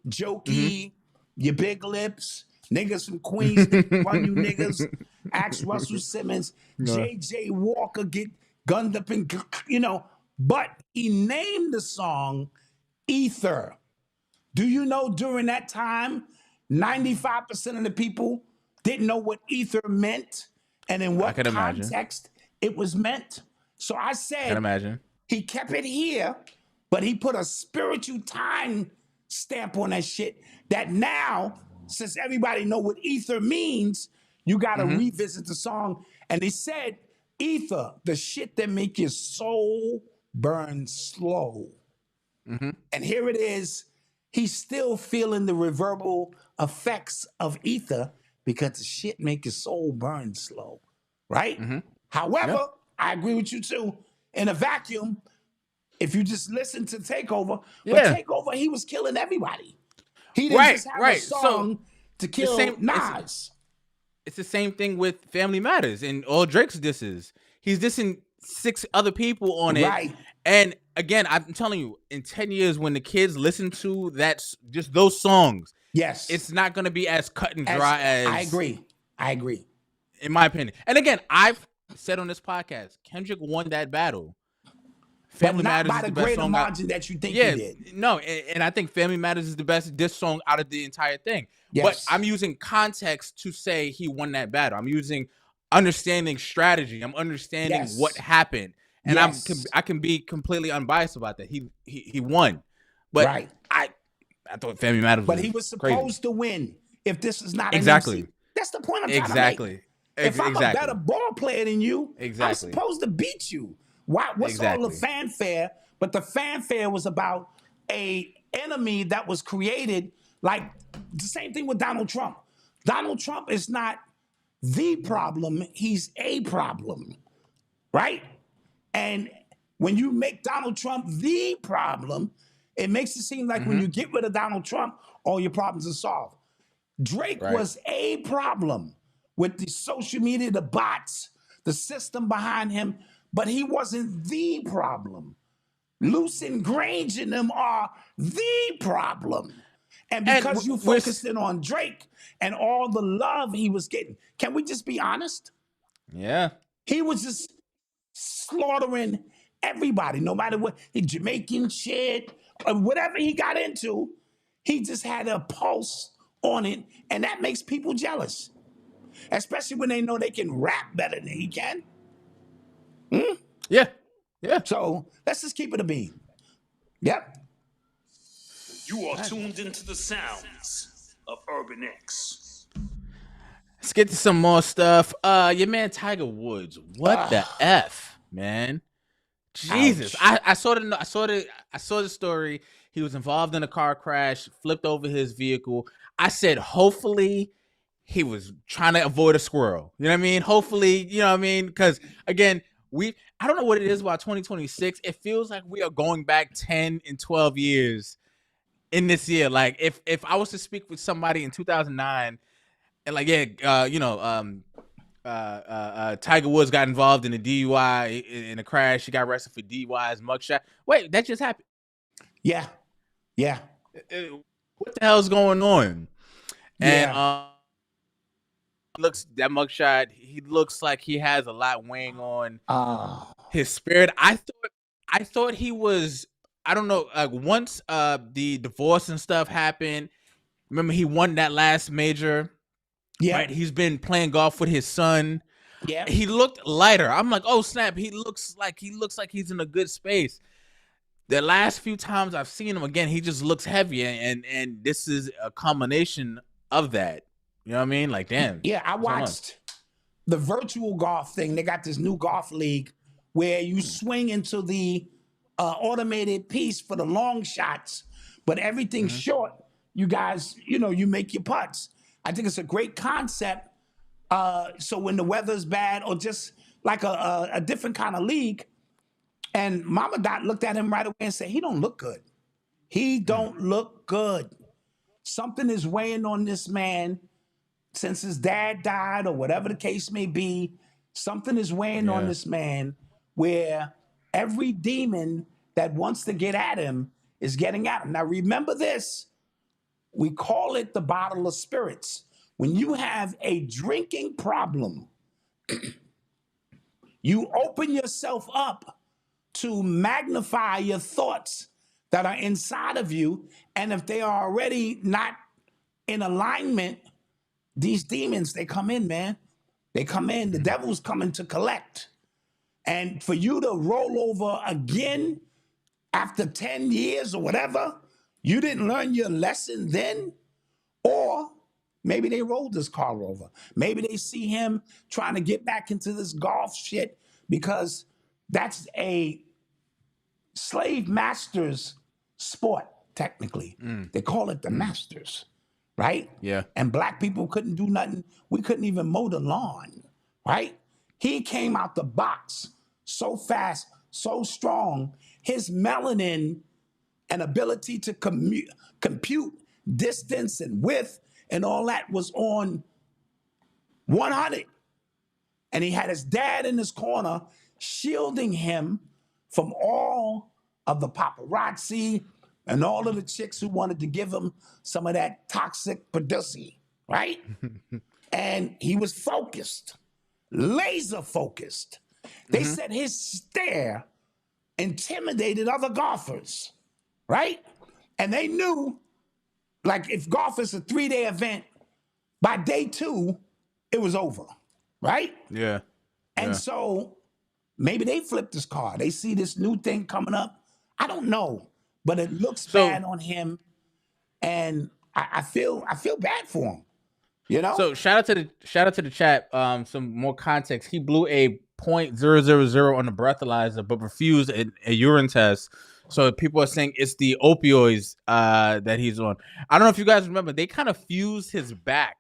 jokey, your big lips, niggas from Queens, run you niggas, ask Russell Simmons, J.J. Walker get gunned up and, but he named the song Ether. Do you know during that time, 95% of the people didn't know what ether meant and in what context it was meant? So I said, he kept it here, but he put a spiritual time stamp on that shit that now, since everybody know what ether means, you got to revisit the song. And he said, ether, the shit that make your soul burn slow. And here it is. He's still feeling the reverberal effects of ether because the shit make your soul burn slow, right? However, I agree with you too. In a vacuum, if you just listen to Takeover, but Takeover, he was killing everybody. He didn't just have a song to kill Nas. It's the same thing with Family Matters and all Drake's disses. He's dissing 6 other people on it. Right. And again, I'm telling you, in 10 years, when the kids listen to just those songs, it's not going to be as cut and dry as. I agree. In my opinion. And again, I've said on this podcast, Kendrick won that battle. Family Matters by the greater margin that you think he did. No, and I think Family Matters is the best diss song out of the entire thing. Yes. But I'm using context to say he won that battle. I'm using understanding strategy. I'm understanding what happened. And I can be completely unbiased about that. He won. But I thought Family Matters was he was supposed to win if this is not an MC. That's the point I'm trying to make. If I'm a better ball player than you, I'm supposed to beat you. What's all the fanfare? But the fanfare was about a enemy that was created, like the same thing with Donald Trump. Donald Trump is not the problem, he's a problem, right? And when you make Donald Trump the problem, it makes it seem like when you get rid of Donald Trump, all your problems are solved. Drake was a problem with the social media, the bots, the system behind him, but he wasn't the problem. Lucid Grange and them are the problem. And because you focusing on Drake and all the love he was getting, can we just be honest? Yeah. He was just slaughtering everybody, no matter what, Jamaican shit, or whatever he got into, he just had a pulse on it, and that makes people jealous, especially when they know they can rap better than he can. Yeah. Yeah. So let's just keep it a beam. Yep. You are tuned into the sounds of Urban X. Let's get to some more stuff. Your man Tiger Woods. What the F, man? Jesus. I saw the story. He was involved in a car crash, flipped over his vehicle. I said, hopefully he was trying to avoid a squirrel. You know what I mean? Hopefully, you know what I mean? Because again, I don't know what it is about 2026. It feels like we are going back 10 and 12 years in this year. Like if I was to speak with somebody in 2009 and like, Tiger Woods got involved in a DUI in a crash. He got arrested for DUI's mugshot. Wait, that just happened. Yeah. What the hell's going on? And that mugshot. He looks like he has a lot weighing on his spirit. I thought he was. I don't know. Like once the divorce and stuff happened, remember he won that last major. Yeah, right. He's been playing golf with his son. Yeah, he looked lighter. I'm like, oh snap! He looks like he's in a good space. The last few times I've seen him again, he just looks heavy, and this is a combination of that. You know what I mean? Like, damn. Yeah, I watched the virtual golf thing. They got this new golf league where you swing into the automated piece for the long shots, but everything's short. You guys, you make your putts. I think it's a great concept. So when the weather's bad or just like a different kind of league, and Mama Dot looked at him right away and said, he don't look good. He don't look good. Something is weighing on this man since his dad died or whatever the case may be. Something is weighing on this man where every demon that wants to get at him is getting at him. Now remember this. We call it the bottle of spirits. When you have a drinking problem, you open yourself up to magnify your thoughts that are inside of you. And if they are already not in alignment, these demons, they come in, man. They come in. The devil's coming to collect. And for you to roll over again after 10 years or whatever, you didn't learn your lesson then, or maybe they rolled this car over. Maybe they see him trying to get back into this golf shit because that's a slave master's sport, technically. They call it the masters, right? Yeah. And black people couldn't do nothing. We couldn't even mow the lawn, right? He came out the box so fast, so strong. His melanin and ability to compute distance and width and all that was on 100. And he had his dad in his corner shielding him from all of the paparazzi and all of the chicks who wanted to give him some of that toxic pussy, right? And he was focused, laser focused. They said his stare intimidated other golfers, right? And they knew, like, if golf is a 3-day event, by day 2, it was over, right? Yeah. And so maybe they flipped his car. They see this new thing coming up. I don't know, but it looks bad on him, and I feel bad for him. So shout out to the chat. Some more context. He blew a .000 on the breathalyzer, but refused a urine test. So people are saying it's the opioids that he's on. I don't know if you guys remember. They kind of fused his back.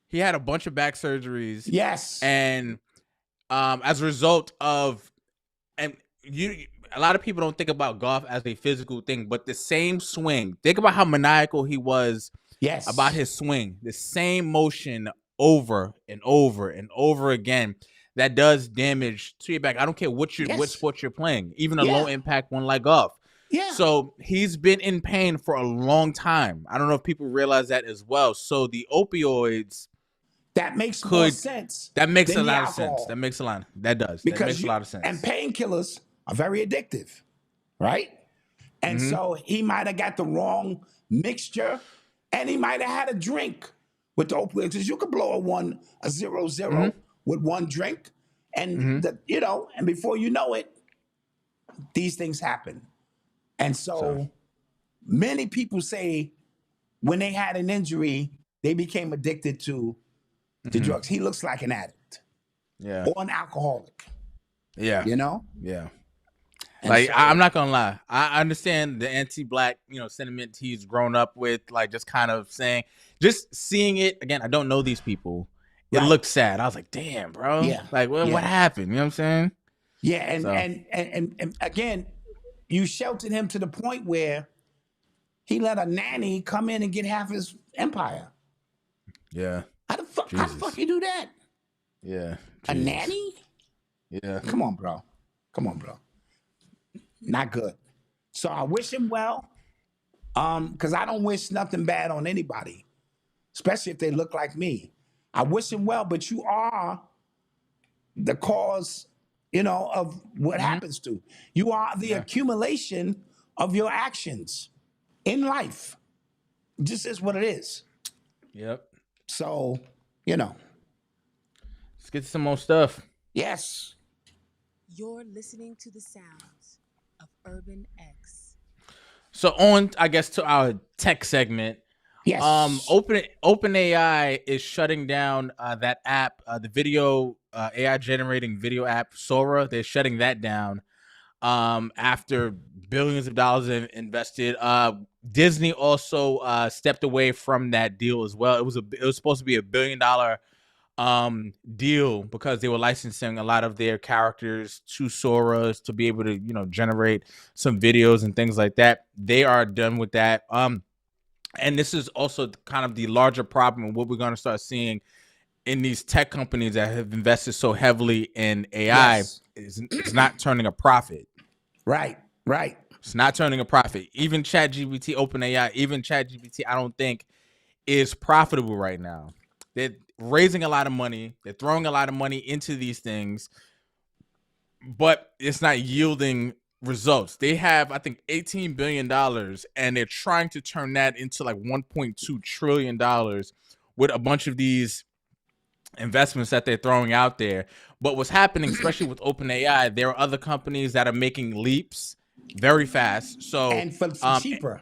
He had a bunch of back surgeries. Yes. And as a result of, and a lot of people don't think about golf as a physical thing, but the same swing. Think about how maniacal he was Yes. about his swing. The same motion over and over and over again. That does damage to your back. I don't care what sport you're playing, even a low impact one like golf. Yeah. So he's been in pain for a long time. I don't know if people realize that as well. So the opioids that makes more sense. That makes than a the lot of alcohol. sense. That makes a lot. That does. Because that makes a lot of sense. And painkillers are very addictive, right? And so he might have got the wrong mixture, and he might have had a drink with the opioids. Because you could blow a 0-0 with one drink, and and before you know it, these things happen. And so many people say when they had an injury, they became addicted to drugs. He looks like an addict, or an alcoholic. Yeah, And like so, I'm not gonna lie, I understand the anti-black, sentiment he's grown up with, like just kind of saying, just seeing it again. I don't know these people. It looked sad. I was like, damn, bro. Yeah. Like, what happened? You know what I'm saying? Yeah, and again, you sheltered him to the point where he let a nanny come in and get half his empire. Yeah. How the fuck you do that? Yeah. A nanny? Yeah. Come on, bro. Not good. So I wish him well. Because I don't wish nothing bad on anybody, especially if they look like me. I wish him well, but you are the cause, of what happens to. You are the accumulation of your actions in life. This is what it is. Yep. So, let's get to some more stuff. Yes. You're listening to the sounds of Urban X. So on, I guess, to our tech segment. Yes. OpenAI is shutting down that app, the video AI generating video app Sora. They're shutting that down after billions of dollars invested. Disney also stepped away from that deal as well. It was supposed to be $1 billion deal because they were licensing a lot of their characters to Sora to be able to generate some videos and things like that. They are done with that. And this is also kind of the larger problem and what we're going to start seeing in these tech companies that have invested so heavily in AI. Yes. It's not turning a profit. Right. It's not turning a profit. Even ChatGPT, OpenAI, even ChatGPT, I don't think is profitable right now. They're raising a lot of money. They're throwing a lot of money into these things, but it's not yielding results. They have, I think, $18 billion, and they're trying to turn that into like $1.2 trillion with a bunch of these investments that they're throwing out there. But what's happening, especially with OpenAI, there are other companies that are making leaps very fast. So And for cheaper.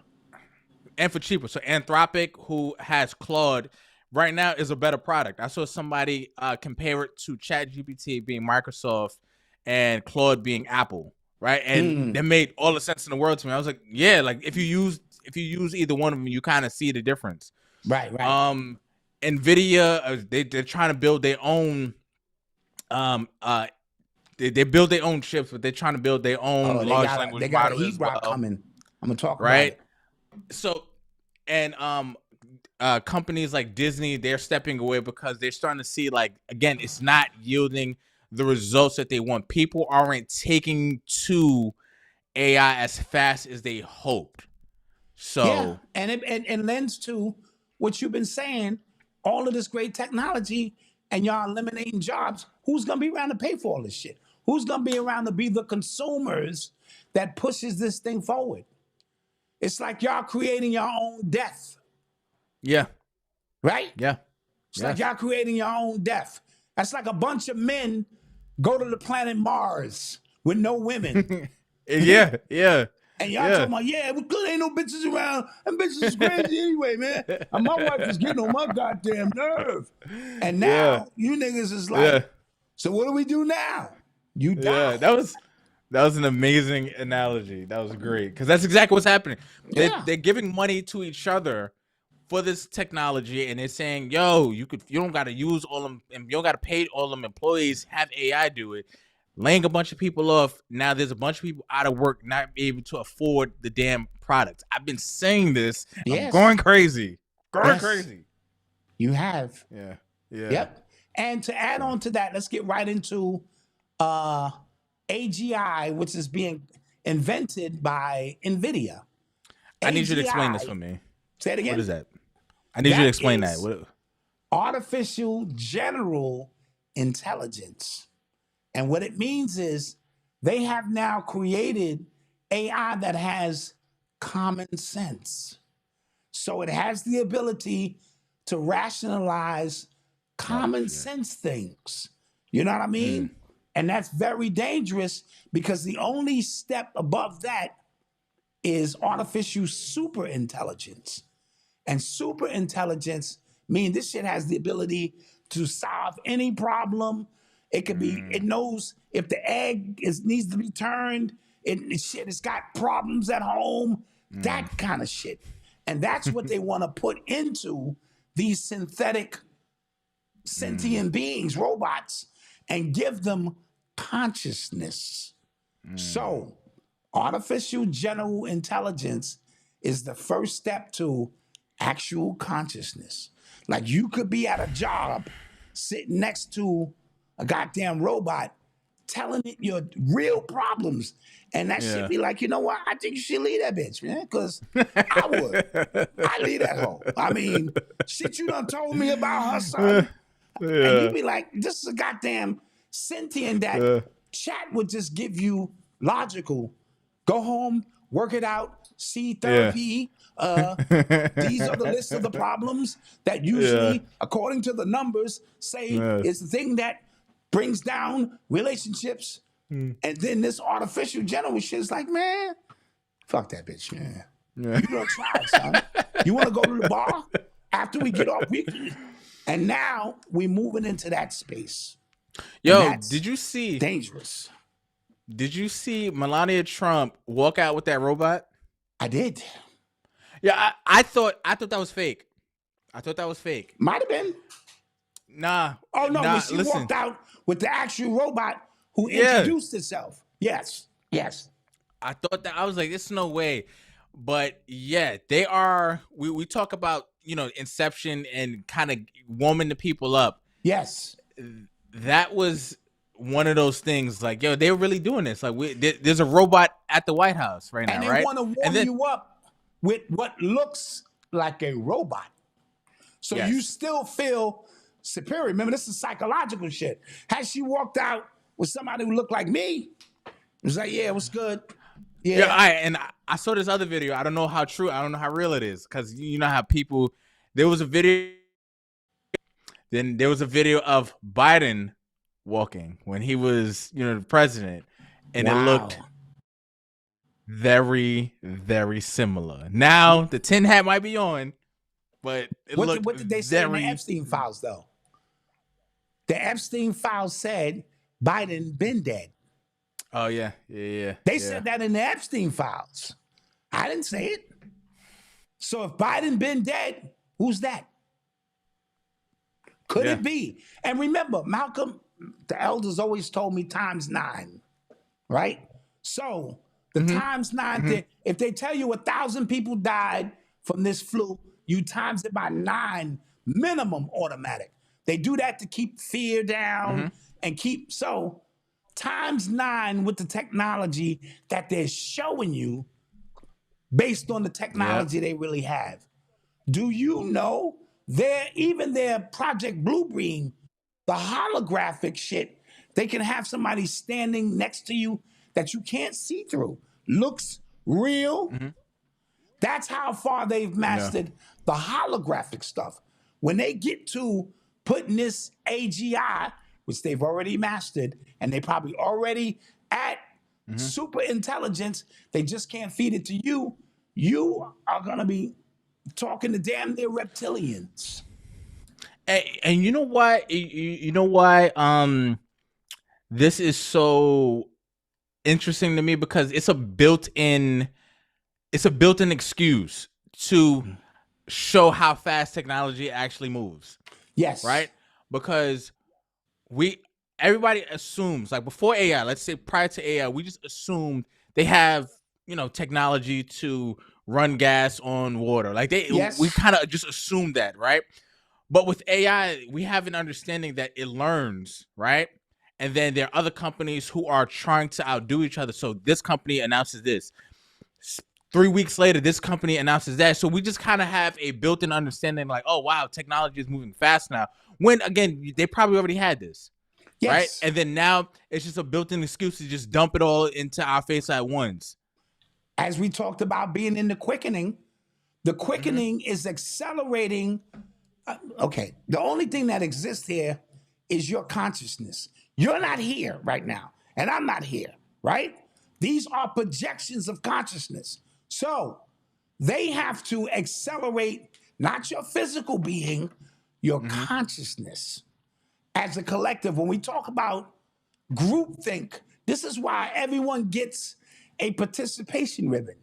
So Anthropic, who has Claude, right now is a better product. I saw somebody compare it to ChatGPT being Microsoft and Claude being Apple. Right. And that made all the sense in the world to me. I was like, yeah, like if you use either one of them, you kind of see the difference. Right. NVIDIA, they're trying to build their own they build their own chips, but they're trying to build their own large language model as well. Coming. I'm gonna talk right. about it. So and companies like Disney, they're stepping away because they're starting to see, like, again, it's not yielding the results that they want. People aren't taking to AI as fast as they hoped. So yeah, and it lends to what you've been saying, all of this great technology, and y'all eliminating jobs. Who's gonna be around to pay for all this shit? Who's gonna be around to be the consumers that pushes this thing forward? It's like y'all creating your own death. Yeah. Right? Yeah. It's like y'all creating your own death. That's like a bunch of men go to the planet Mars with no women. Yeah. And y'all talking about, yeah, we good, ain't no bitches around. Them bitches is crazy anyway, man. And my wife is getting on my goddamn nerve. And now you niggas is like, so what do we do now? You die. Yeah, that was an amazing analogy. That was great. Because that's exactly what's happening. They're giving money to each other for this technology, and they're saying, yo, you don't gotta use all them, and you don't gotta pay all them employees, have AI do it. laying a bunch of people off. Now there's a bunch of people out of work, not able to afford the damn products. I've been saying this. Yes. I'm going crazy. Yes. Crazy. You have. Yeah. Yep. And to add on to that, let's get right into AGI, which is being invented by NVIDIA. I need you to explain this AGI for me. Say it again. What is that? I need you to explain that. What? Artificial general intelligence. And what it means is they have now created AI that has common sense. So it has the ability to rationalize common sense things. You know what I mean? And that's very dangerous because the only step above that is artificial super intelligence. And super intelligence means this shit has the ability to solve any problem. It could be, it knows if the egg needs to be turned, it's got problems at home, that kind of shit. And that's what they want to put into these synthetic sentient beings, robots, and give them consciousness. So artificial general intelligence is the first step to actual consciousness. Like you could be at a job sitting next to a goddamn robot telling it your real problems. And that shit be like, you know what? I think you should leave that bitch, man. Because I would. I leave that hoe. I mean, shit you done told me about her, son. And you be like, this is a goddamn sentient that chat would just give you logical. Go home, work it out, see therapy. These are the list of the problems that usually, according to the numbers, say is the thing that brings down relationships. And then this artificial general shit is like, man, fuck that bitch, man. You don't try, son. You want to go to the bar after we get off weekly? And now we're moving into that space. Yo, did you see? Dangerous. Did you see Melania Trump walk out with that robot? I did. Yeah, I thought that was fake. I thought that was fake. Might have been. Nah. Oh no, nah, she walked out with the actual robot who introduced itself. Yes. I thought that. I was like, there's no way. But yeah, they are. We talk about, Inception and kind of warming the people up. Yes. That was one of those things. Like, yo, they're really doing this. Like, there's a robot at the White House right now, and they right? want to warm you up with what looks like a robot. So you still feel superior. Remember, this is psychological shit. Had she walked out with somebody who looked like me, it was like, yeah, what's good? Yeah. I saw this other video. I don't know how true, I don't know how real it is. Because you know how people, there was a video of Biden walking when he was, the president. And it looked very, very similar. Now, the tin hat might be on, but what did they say in the Epstein files, though? The Epstein files said Biden been dead. Oh, yeah. They said that in the Epstein files. I didn't say it. So if Biden been dead, who's that? Could it be? And remember, Malcolm, the elders always told me times 9, right? So the times 9, if they tell you 1,000 people died from this flu, you times it by 9, minimum automatic. They do that to keep fear down and keep, so times 9 with the technology that they're showing you based on the technology they really have. Do you know even their Project Bluebeam, the holographic shit, they can have somebody standing next to you that you can't see through. Looks real. That's how far they've mastered the holographic stuff. When they get to putting this AGI, which they've already mastered, and they probably already at super intelligence, they just can't feed it to you. You are gonna be talking to damn near reptilians. And you know why? You know why? This is so interesting to me because it's a built-in excuse to show how fast technology actually moves. Yes. Right? Because everybody assumes, like before AI, let's say prior to AI, we just assumed they have, technology to run gas on water. Like we kind of just assumed that, right? But with AI, we have an understanding that it learns, right? And then there are other companies who are trying to outdo each other. So this company announces this. 3 weeks later, this company announces that. So we just kind of have a built-in understanding like, oh, wow, technology is moving fast now. When, again, they probably already had this, right? And then now it's just a built-in excuse to just dump it all into our face at once. As we talked about being in the quickening is accelerating. Okay, the only thing that exists here is your consciousness. You're not here right now, and I'm not here, right? These are projections of consciousness. So they have to accelerate not your physical being, your consciousness as a collective. When we talk about groupthink, this is why everyone gets a participation ribbon.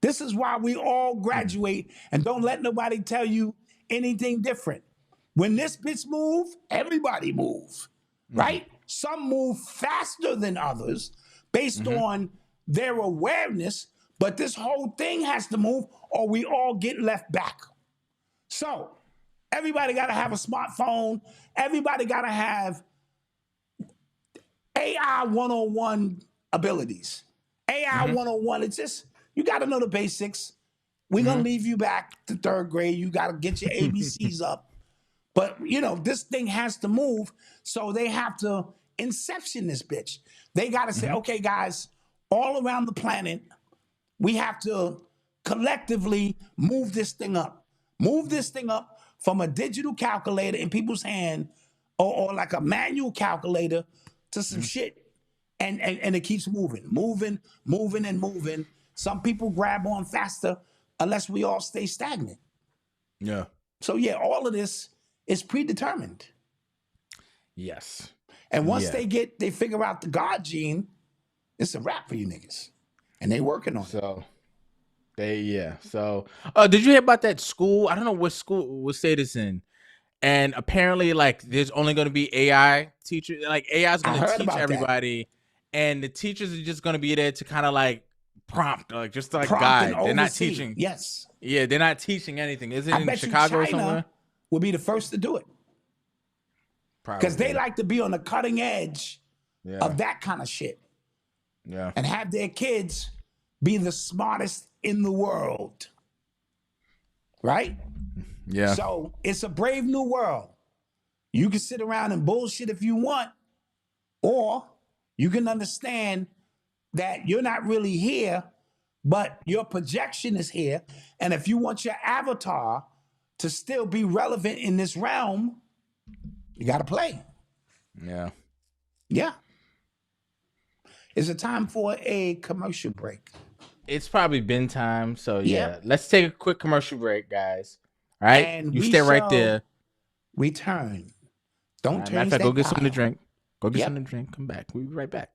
This is why we all graduate and don't let nobody tell you anything different. When this bitch move, everybody move, right? Some move faster than others based on their awareness, but this whole thing has to move or we all get left back. So everybody got to have a smartphone. Everybody got to have AI 101 abilities. AI 101, it's just, you got to know the basics. We're going to leave you back to third grade. You got to get your ABCs up. But, this thing has to move. So they have to inception this bitch. They got to say, okay, guys, all around the planet, we have to collectively move this thing up. Move this thing up from a digital calculator in people's hand or like a manual calculator to some shit. And it keeps moving. Some people grab on faster unless we all stay stagnant. Yeah. So yeah, all of this is predetermined. Yes. And once they figure out the God gene, it's a wrap for you niggas. And they working on it. So did you hear about that school? I don't know what state it's in. And apparently, like, there's only going to be AI teachers. Like, AI is going to teach everybody. And the teachers are just going to be there to kind of, like, prompt, like, just like guide. They're not teaching. Yes. Yeah, they're not teaching anything. Is it in Chicago or somewhere? Will be the first to do it. Because they like to be on the cutting edge of that kind of shit. Yeah. And have their kids be the smartest in the world. Right? Yeah. So it's a brave new world. You can sit around and bullshit if you want, or you can understand that you're not really here, but your projection is here. And if you want your avatar to still be relevant in this realm, you got to play. Yeah. Yeah. Is it time for a commercial break? It's probably been time. So yeah, let's take a quick commercial break, guys. All right, And you stay right there. Return. Don't turn. Matter of fact, go get something to drink. Go get something to drink. Come back. We'll be right back.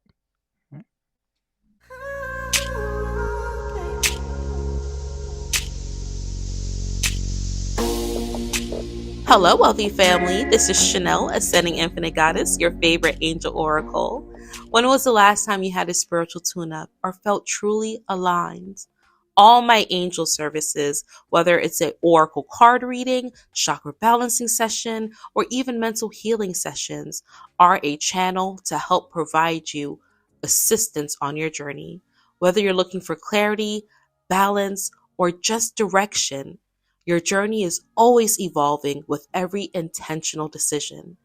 Hello, wealthy family. This is Chanel, Ascending Infinite Goddess, your favorite angel oracle. When was the last time you had a spiritual tune-up or felt truly aligned? All my angel services, whether it's an oracle card reading, chakra balancing session, or even mental healing sessions, are a channel to help provide you assistance on your journey. Whether you're looking for clarity, balance, or just direction, your journey is always evolving with every intentional decision.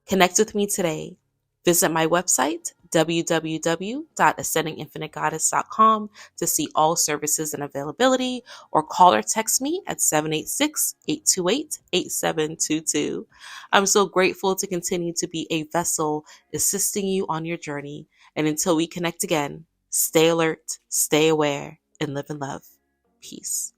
Connect with me today. Visit my website, www.ascendinginfinitegoddess.com, to see all services and availability, or call or text me at 786-828-8722. I'm so grateful to continue to be a vessel assisting you on your journey. And until we connect again, stay alert, stay aware, and live in love. Peace.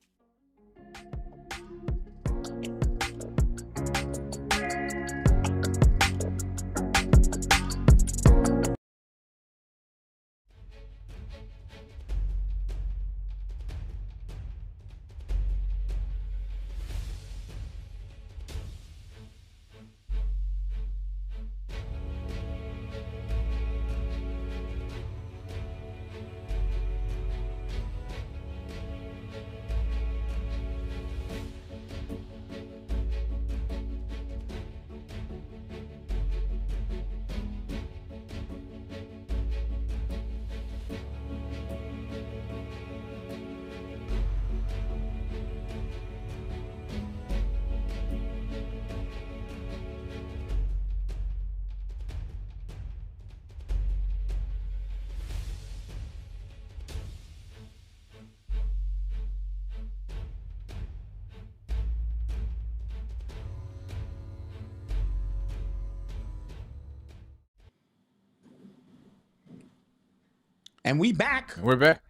And we back. We're back.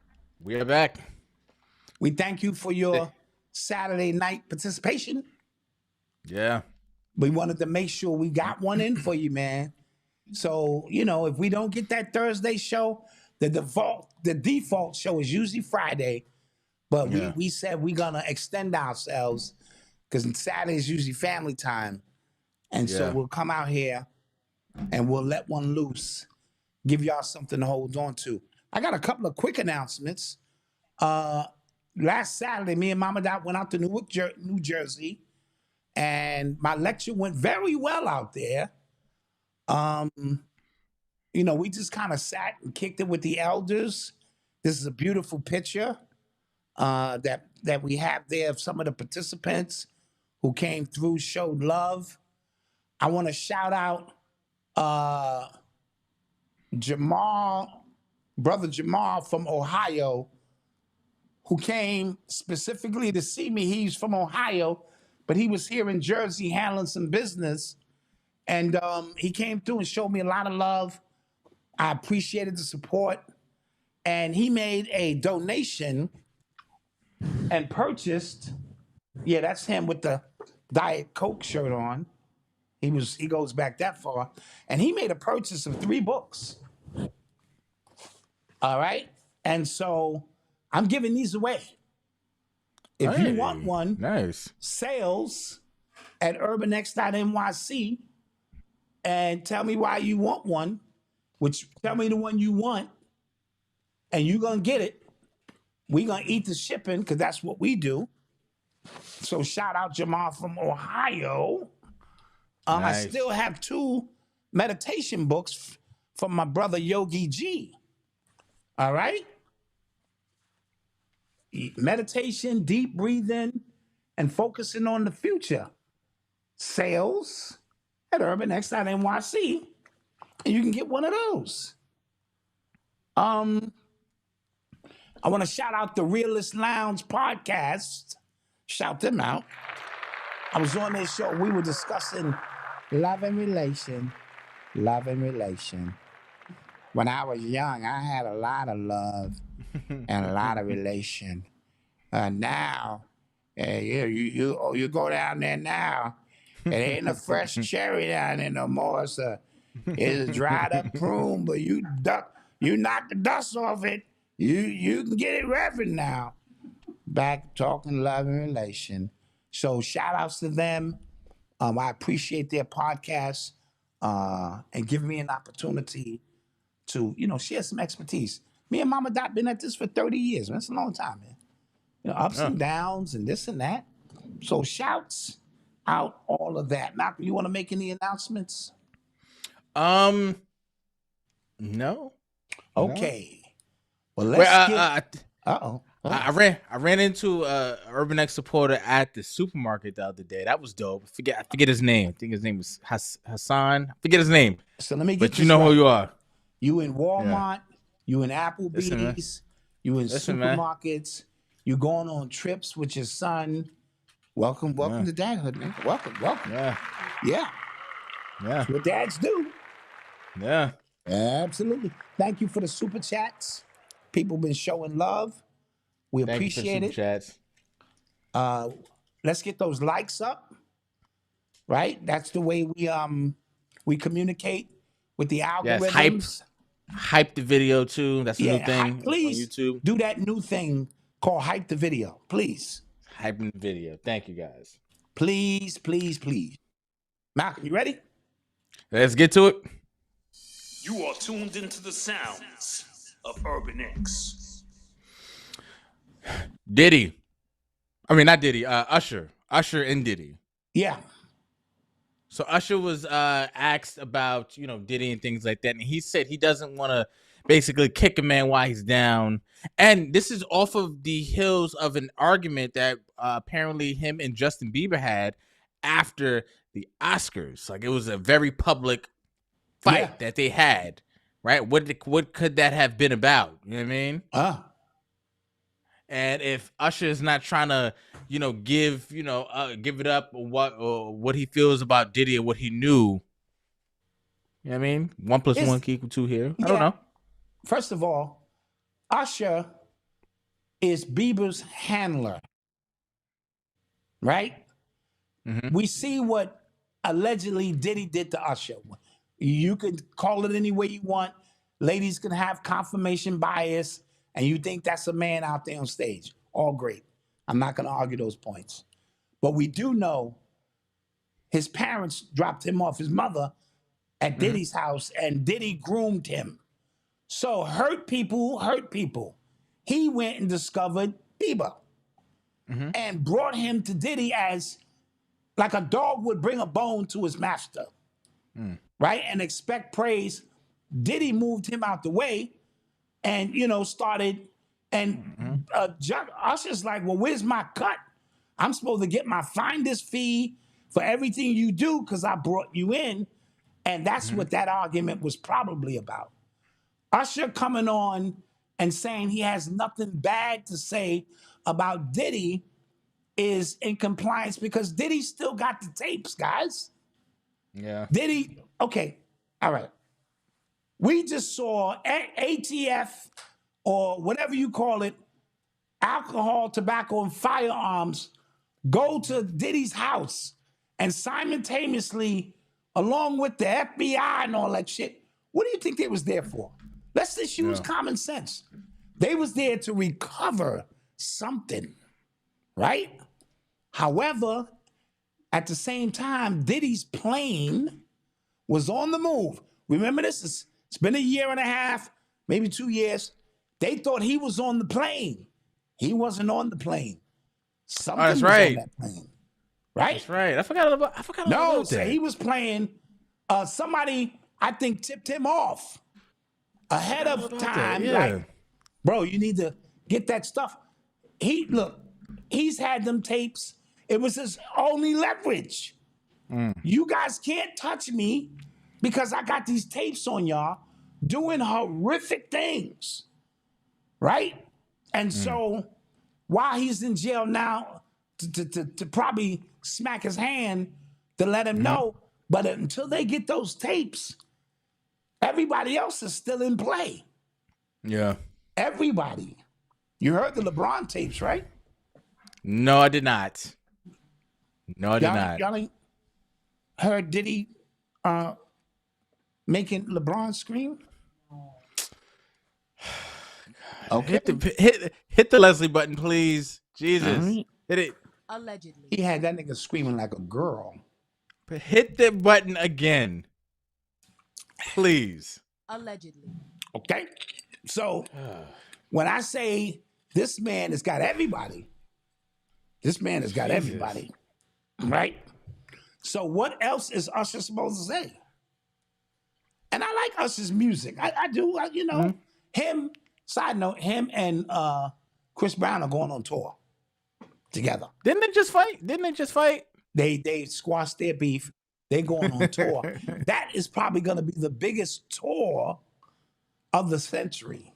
We are back. We thank you for your Saturday night participation. Yeah. We wanted to make sure we got one in for you, man. So, if we don't get that Thursday show, the default show is usually Friday. But we said we're gonna extend ourselves because Saturday is usually family time. And so we'll come out here and we'll let one loose, give y'all something to hold on to. I got a couple of quick announcements. Last Saturday, me and Mama Dot went out to Newark, New Jersey, and my lecture went very well out there. We just kind of sat and kicked it with the elders. This is a beautiful picture that we have there of some of the participants who came through, showed love. I want to shout out Brother Jamal from Ohio, who came specifically to see me. He's from Ohio, but he was here in Jersey handling some business. And he came through and showed me a lot of love. I appreciated the support. And he made a donation and purchased, that's him with the Diet Coke shirt on. He goes back that far. And he made a purchase of 3 books. All right? And so I'm giving these away. If you want one, nice. sales at urbanx.nyc, and tell me why you want one, tell me the one you want, and you're going to get it. We're going to eat the shipping because that's what we do. So shout out Jamal from Ohio. Nice. I still have 2 meditation books from my brother Yogi G. All right? Meditation, deep breathing, and focusing on the future. Sales at urbanx.nyc, and you can get one of those. I want to shout out the Realist Lounge podcast. Shout them out. I was on their show. We were discussing love and relation. Love and relation. When I was young, I had a lot of love and a lot of relation. Now, you go down there now, it ain't a fresh cherry down there no more. It's a dried up prune, but you knock the dust off it. You can get it revving now. Back talking love and relation. So shout outs to them. I appreciate their podcast and giving me an opportunity to, share some expertise. Me and Mama Dot been at this for 30 years, man. It's a long time, man. Ups and downs and this and that. So shouts out all of that. Malcolm, you want to make any announcements? No. Okay. Well, let's get... Uh-oh. I ran into Urban X supporter at the supermarket the other day. That was dope. I forget his name. I think his name was Hassan. I forget his name. So let me get But you know who you are. You in Walmart, you in Applebee's, you in supermarkets, you going on trips with your son. Welcome to dadhood, man. Welcome. Yeah. That's what dads do. Yeah. Absolutely. Thank you for the super chats. People been showing love. We appreciate it. Chats. Let's get those likes up. Right? That's the way we communicate with the algorithms. Yes, hype the video too. That's a new thing please on YouTube. Do that new thing called hype the video, please. Hyping the video. Thank you guys. Please. Malcolm, you ready? Let's get to it. You are tuned into the sounds of Urban X. Diddy. I mean, not Diddy. Usher and Diddy. Yeah. So Usher was asked about, Diddy and things like that. And he said he doesn't want to basically kick a man while he's down. And this is off of the heels of an argument that apparently him and Justin Bieber had after the Oscars. Like, it was a very public fight that they had, right? What could that have been about? You know what I mean? And if Usher is not trying to, give it up what he feels about Diddy and what he knew, you know what I mean? 1 + 1 = 2 here. I don't know. First of all, Usher is Bieber's handler, right? Mhm. We see what allegedly Diddy did to Usher. You could call it any way you want. Ladies can have confirmation bias, and you think that's a man out there on stage. All great. I'm not going to argue those points. But we do know his parents dropped him off, his mother, at Diddy's house, and Diddy groomed him. So hurt people hurt people. He went and discovered Bieber and brought him to Diddy as like a dog would bring a bone to his master, right? And expect praise. Diddy moved him out the way and, started. And Usher's like, well, where's my cut? I'm supposed to get my finder's fee for everything you do because I brought you in. And that's what that argument was probably about. Usher coming on and saying he has nothing bad to say about Diddy is in compliance because Diddy still got the tapes, guys. Yeah. Diddy, okay, all right. We just saw ATF or whatever you call it, alcohol, tobacco, and firearms go to Diddy's house and simultaneously, along with the FBI and all that shit, what do you think they was there for? Let's just use common sense. They was there to recover something, right? However, at the same time, Diddy's plane was on the move. Remember this? It's been a year and a half, maybe 2 years. They thought he was on the plane. He wasn't on the plane. Something that's was right. on that plane. Right? That's right. I forgot about No, that. he was playing. Somebody, I think, tipped him off ahead of time. Yeah. Like, bro, you need to get that stuff. He's had them tapes. It was his only leverage. You guys can't touch me because I got these tapes on y'all doing horrific things. Right? And so while he's in jail now, to probably smack his hand to let him know, but until they get those tapes, everybody else is still in play. Yeah. Everybody. You heard the LeBron tapes, right? No, I did not. No, I did not. Y'all ain't heard Diddy making LeBron scream? Okay. Hit the Leslie button, please. Jesus. Hit it. Allegedly. He had that nigga screaming like a girl. Hit the button again. Please. Allegedly. Okay? So when I say this man has got everybody, right? So what else is Usher supposed to say? And I like Usher's music. I do. Him, side note, him and Chris Brown are going on tour together. Didn't they just fight? They squashed their beef. They going on tour. That is probably going to be the biggest tour of the century.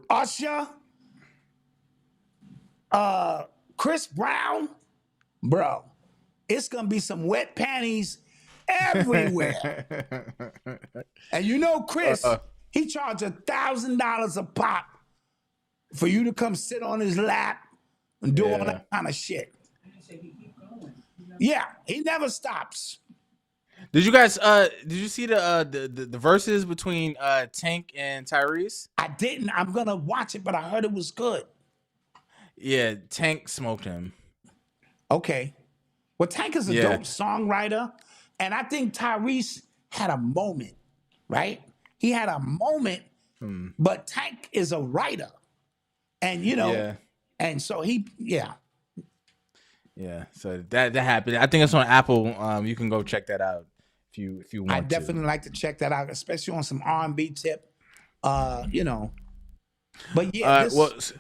Usher, Chris Brown, bro, it's going to be some wet panties everywhere. And Chris, he charged $1,000 a pop for you to come sit on his lap and do all that kind of shit. Yeah, he never stops. Did you guys did you see the verses between Tank and Tyrese? I didn't. I'm gonna watch it, but I heard it was good. Yeah, Tank smoked him. Okay. Well, Tank is a dope songwriter, and I think Tyrese had a moment, right? He had a moment, but Tank is a writer. And and so Yeah, so that happened. I think it's on Apple. You can go check that out if you want. I definitely like to check that out, especially on some R&B tip. But yeah, this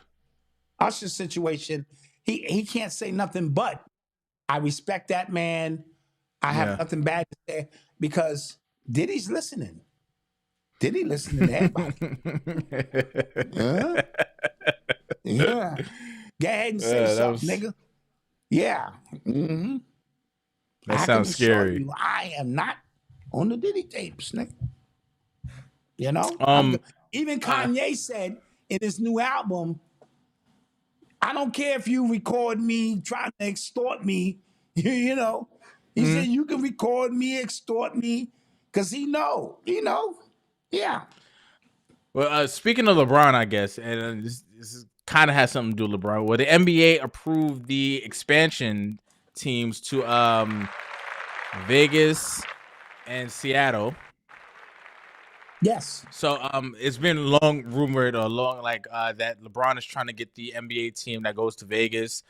Usher situation, he can't say nothing but I respect that man. I have nothing bad to say because Diddy's listening. Diddy listening to everybody. Yeah. Go ahead and say something, nigga. Yeah. Mm-hmm. That sounds scary. I am not on the Diddy tapes, nigga. even Kanye said in his new album, I don't care if you record me trying to extort me, you know. He said you can record me, extort me, because he know. Yeah. Well, speaking of LeBron, I guess, and this kind of has something to do with LeBron. Well, the NBA approved the expansion teams to Vegas and Seattle. Yes. So it's been long rumored or long that LeBron is trying to get the NBA team that goes to Vegas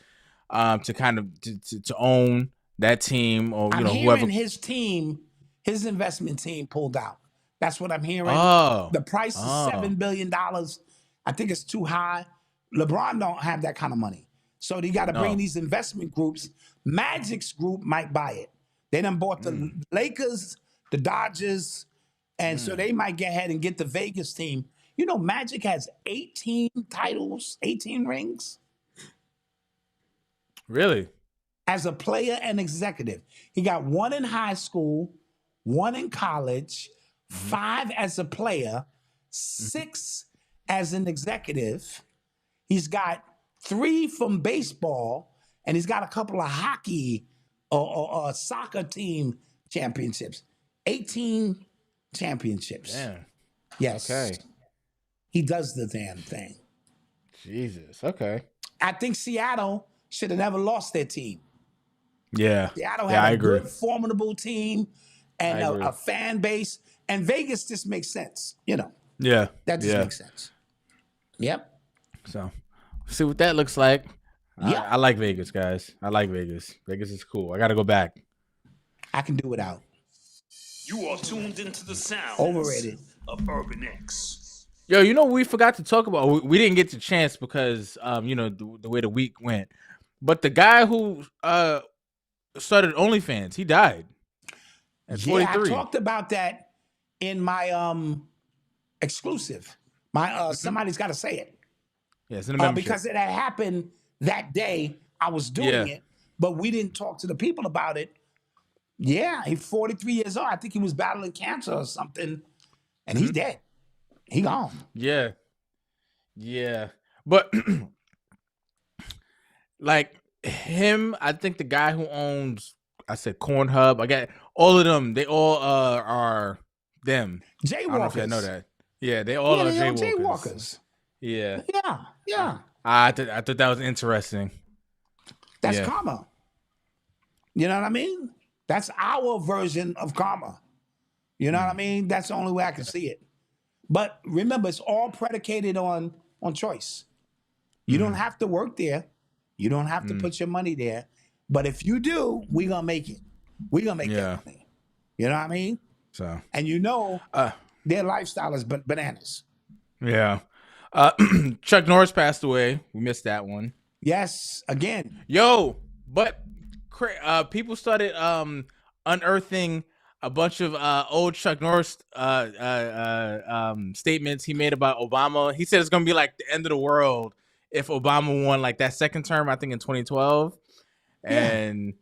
to kind of to own that team, or I'm whoever. hearing his investment team pulled out. That's what I'm hearing. Oh. The price is $7 billion. I think it's too high. LeBron don't have that kind of money. So they got to bring these investment groups. Magic's group might buy it. They done bought the Lakers, the Dodgers, and so they might get ahead and get the Vegas team. You know, Magic has 18 titles, 18 rings. Really? As a player and executive. He got 1 in high school, 1 in college, 5 as a player, 6 as an executive. He's got 3 from baseball, and he's got a couple of hockey or soccer team championships. 18 championships. Damn. Yes. Okay. He does the damn thing. Jesus. Okay. I think Seattle should have never lost their team. Yeah. Seattle Yeah, had I a agree. good, formidable team and I agree. a fan base. And Vegas just makes sense. Yeah. That just makes sense. Yep. So, see what that looks like. Yep. I like Vegas, guys. I like Vegas. Vegas is cool. I got to go back. I can do without. You are tuned into the sounds Overrated. of Urban X. Yo, we forgot to talk about. We didn't get the chance because, the way the week went. But the guy who started OnlyFans, he died at 43. I talked about that in my exclusive. My somebody's got to say it. Yeah, it's in the membership. Because it had happened that day. I was doing it, but we didn't talk to the people about it. Yeah, he's 43 years old. I think he was battling cancer or something, and he's dead. He gone. Yeah. Yeah. But like him, I think the guy who owns, I said Cornhub, I got all of them. They all are them. Jaywalkers. I don't know if you know that. Yeah, they all are jaywalkers. Yeah. Yeah. I thought that was interesting. That's Yeah. karma. You know what I mean? That's our version of karma. You know what I mean? That's the only way I can see it. But remember, it's all predicated on choice. You don't have to work there. You don't have to put your money there. But if you do, we're going to make it. We're going to make that money. You know what I mean? So, And their lifestyle is bananas. yeah. Chuck Norris passed away. We missed that one. Yes, again. Yo, but people started unearthing a bunch of old Chuck Norris statements he made about Obama. He said it's gonna be like the end of the world if Obama won like that second term, I think in 2012. And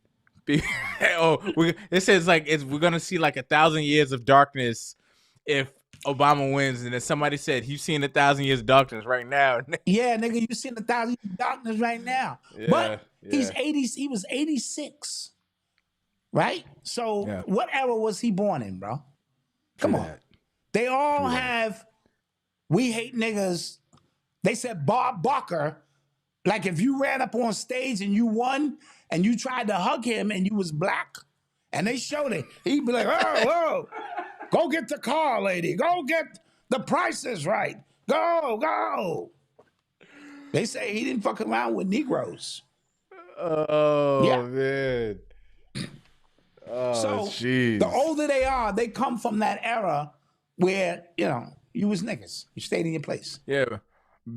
it says like we're gonna see like 1,000 years of darkness if Obama wins. And then somebody said he's seen 1,000 years of darkness right now. Yeah, nigga, you seeing 1,000 years of darkness right now. But he's 80. He was 86, right? So what era was he born in, bro? Come on. They all have. We hate niggas. They said Bob Barker. Like if you ran up on stage and you won and you tried to hug him and you was black, and they showed it, he'd be like, "Oh, go get the car, lady. Go get the prices right. Go." They say he didn't fuck around with Negroes. Oh, man. Oh, So jeez. the older they are, they come from that era where, you was niggas. You stayed in your place. Yeah.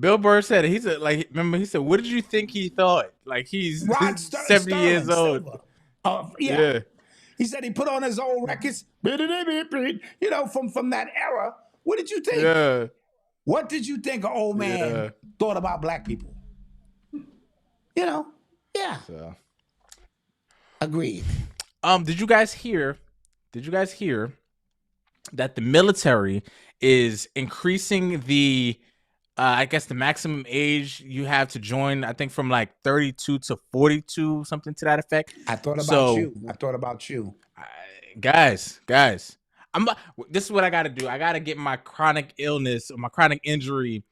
Bill Burr said it. He said, remember, he said, what did you think he thought? Like, he's Rod 70 years old. Yeah. He said he put on his old records, from that era. What did you think? Yeah. What did you think an old man thought about black people? Yeah. So. Agreed. Did you guys hear that the military is increasing the I guess the maximum age you have to join, I think from like 32 to 42, something to that effect. I thought about you. Guys, this is what I got to do. I got to get my chronic illness or my chronic injury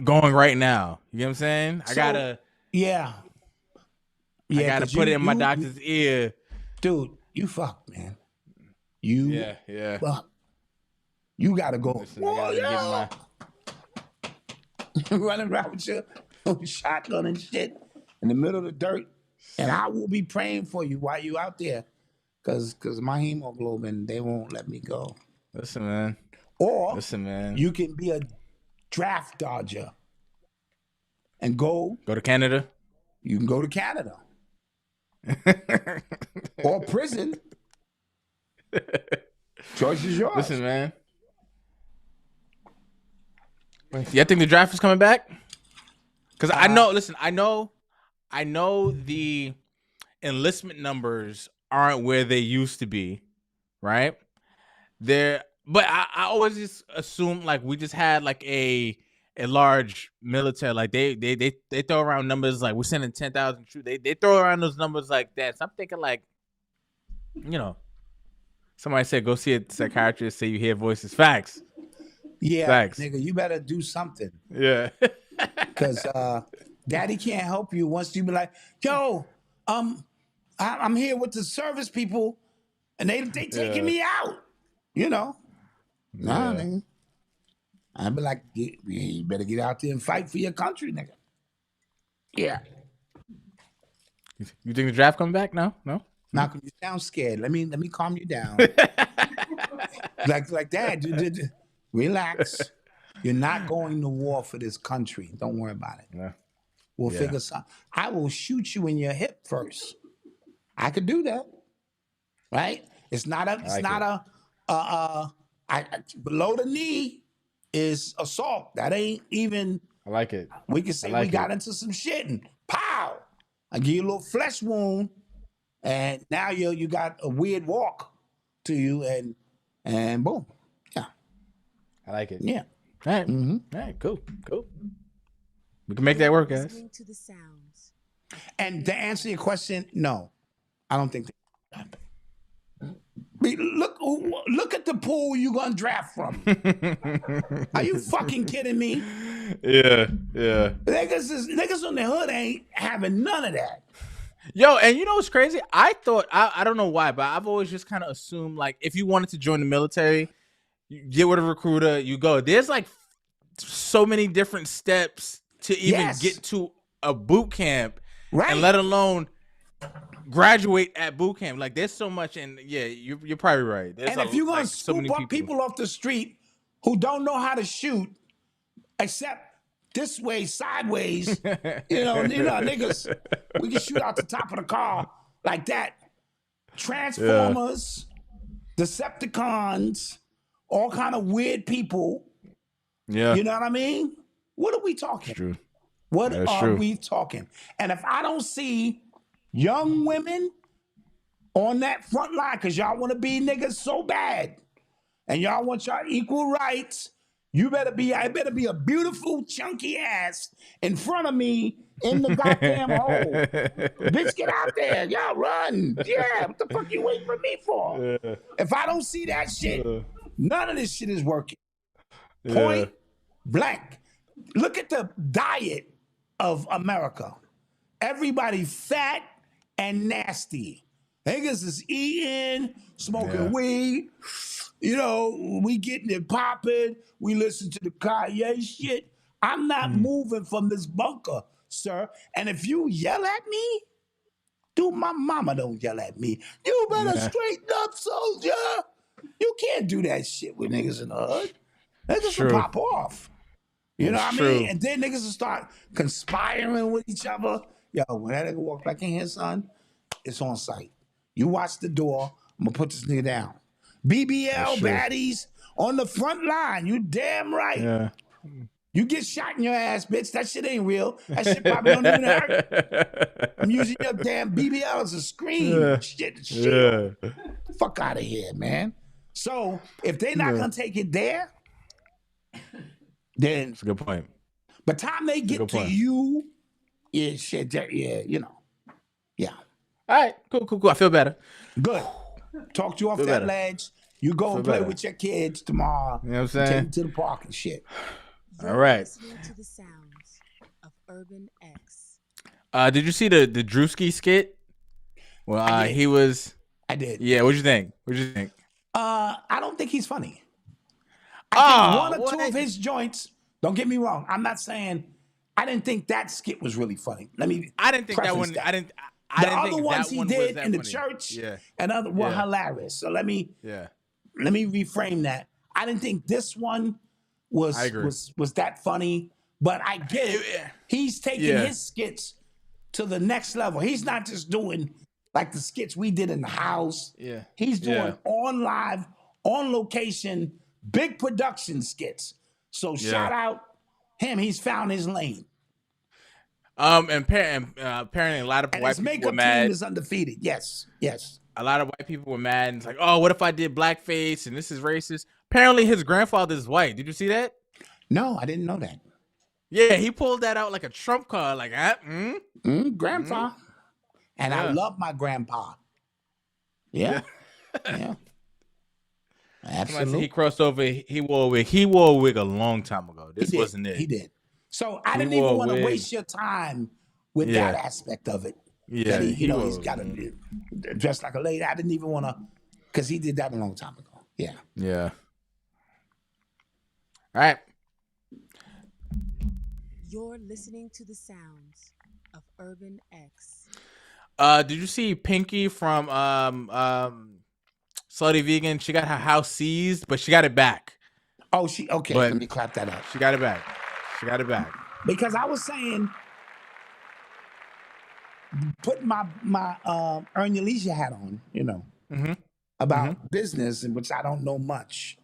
going right now. You know what I'm saying? I got to put it in my doctor's ear. Dude, you fucked, man. You fucked. You got to go. Listen, I gotta get my... running around with your shotgun and shit in the middle of the dirt. And I will be praying for you while you out there. Cause my hemoglobin, they won't let me go. Listen, man. Or man. You can be a draft dodger and go to Canada. You can go to Canada. Or prison. Choice is yours. Listen, man. Yeah, I think the draft is coming back. Because I know the enlistment numbers aren't where they used to be, right? But I always just assume like we just had like a large military, like they throw around numbers like we're sending 10,000 troops. They throw around those numbers like that. So I'm thinking like, you know, somebody said go see a psychiatrist, say you hear voices. Facts. Yeah, facts. Nigga, you better do something. Yeah. Because daddy can't help you once you be like, yo, I'm here with the service people and they taking me out. You know? Nah, nigga. I'd be like, you better get out there and fight for your country, nigga. Yeah. You think the draft coming back? No? Malcom, you sound scared. Let me calm you down. like that. Dude, relax. You're not going to war for this country. Don't worry about it. Yeah. We'll figure something. I will shoot you in your hip first. I could do that. Right? It's not below the knee is assault. That ain't even. I like it. We can say we got into some shit and pow. I give you a little flesh wound, and now you got a weird walk to you, and boom. Yeah. I like it. Yeah. All right. Mm-hmm. All right. Cool. We can make that work, guys. To the sounds. And to answer your question, no, I don't think that. Look at the pool you gonna draft from. Are you fucking kidding me? Yeah. Niggas on the hood ain't having none of that. Yo, and you know what's crazy? I thought, I don't know why, but I've always just kind of assumed like if you wanted to join the military, you get with a recruiter, you go. There's like so many different steps to even get to a boot camp, right? And let alone graduate at boot camp. Like there's so much, and you're probably right. There's and if you're gonna scoop up people off the street who don't know how to shoot, except this way, sideways, you know, niggas, we can shoot out the top of the car like that. Transformers, Decepticons, all kind of weird people. Yeah, you know what I mean? What are we talking? That's true. What are we talking? And if I don't see young women on that front line, because y'all want to be niggas so bad, and y'all want y'all equal rights, I better be a beautiful, chunky ass in front of me in the goddamn hole. Bitch, get out there. Y'all run. Yeah, what the fuck you waiting for me for? Yeah. If I don't see that shit, none of this shit is working. Point blank. Look at the diet of America. Everybody fat and nasty. Niggas is eating, smoking weed. You know, we getting it popping. We listen to the Kanye shit. I'm not moving from this bunker, sir. And if you yell at me, dude, my mama don't yell at me. You better straighten up, soldier. You can't do that shit with niggas in the hood. Niggas will pop off. You know what I mean? And then niggas will start conspiring with each other. Yo, when that nigga walk back in here, son, it's on sight. You watch the door. I'm gonna put this nigga down. BBL baddies on the front line. You damn right. Yeah. You get shot in your ass, bitch. That shit ain't real. That shit probably don't even hurt. I'm using your damn BBL as a screen. Shit. Fuck out of here, man. So if they're not gonna take it there, then That's a good point. by the time they get good to point. you, yeah, shit, yeah, yeah. All right, cool. I feel better. Good. Talk you off Feel that better. ledge. You go and Feel play better. with your kids tomorrow. You know what I'm Take them saying? to the park and shit. You're All right. listening to the sounds of Urban X. Did you see the Drewski skit? Well, I did. he was. I did. Yeah, what'd you think? I don't think he's funny. I think one or two what? of his joints. Don't get me wrong. I'm not saying I didn't think that skit was really funny. Let me. I didn't think that preface one. I didn't. I The didn't other think ones that he one was did that in the funny. church Yeah. and other were Yeah. hilarious. So let me Yeah. reframe that. I didn't think this one was I agree. was that funny, but I get it. He's taking Yeah. his skits to the next level. He's not just doing like the skits we did in the house. Yeah. He's doing Yeah. on live, on location, big production skits. So shout out him. He's found his lane. And apparently a lot of And white his people were makeup mad. team is undefeated. Yes. A lot of white people were mad. And it's like, oh, what if I did blackface and this is racist? Apparently his grandfather is white. Did you see that? No, I didn't know that. Yeah, he pulled that out like a trump card. Like, Grandpa. And I Yeah. love my grandpa. Yeah. Yeah. Somebody said he Absolutely. crossed over. He wore a wig. He wore a wig a long time ago. This He did. wasn't it. He did. So I He didn't wore even a want to wig. waste your time with Yeah. that aspect of it. Yeah, That he wore he's a got to dress like a lady. I didn't even want to, because he did that a long time ago. Yeah. Yeah. All right. You're listening to the sounds of Urban X. Did you see Pinky from Slutty Vegan? She got her house seized, but she got it back. Oh, okay. But- Let me clap that up. She got it back. Because I was saying, putting my Earn Your Leisure hat on, about business, in which I don't know much.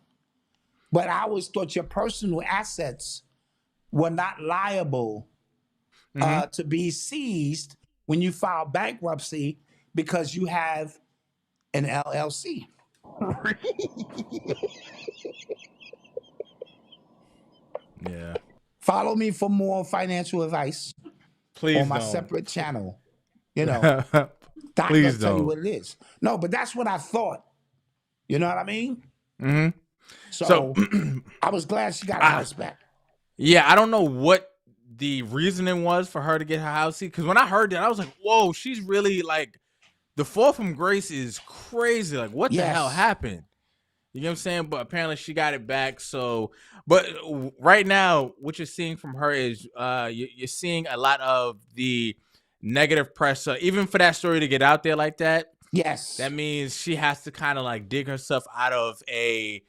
But I always thought your personal assets were not liable to be seized when you file bankruptcy because you have an LLC. Yeah. Follow me for more financial advice Please on my don't. separate channel. Doc Please will tell you don't. what it is. No, but that's what I thought. You know what I mean? Mm-hmm. So I was glad she got her house back. Yeah, I don't know what the reasoning was for her to get her house seized. Because when I heard that, I was like, whoa, she's really like, the fall from grace is crazy. Like, what the hell happened? You know what I'm saying? But apparently she got it back. So, but right now, what you're seeing from her is you're seeing a lot of the negative press. Even for that story to get out there like that, yes, that means she has to kind of like dig herself out of a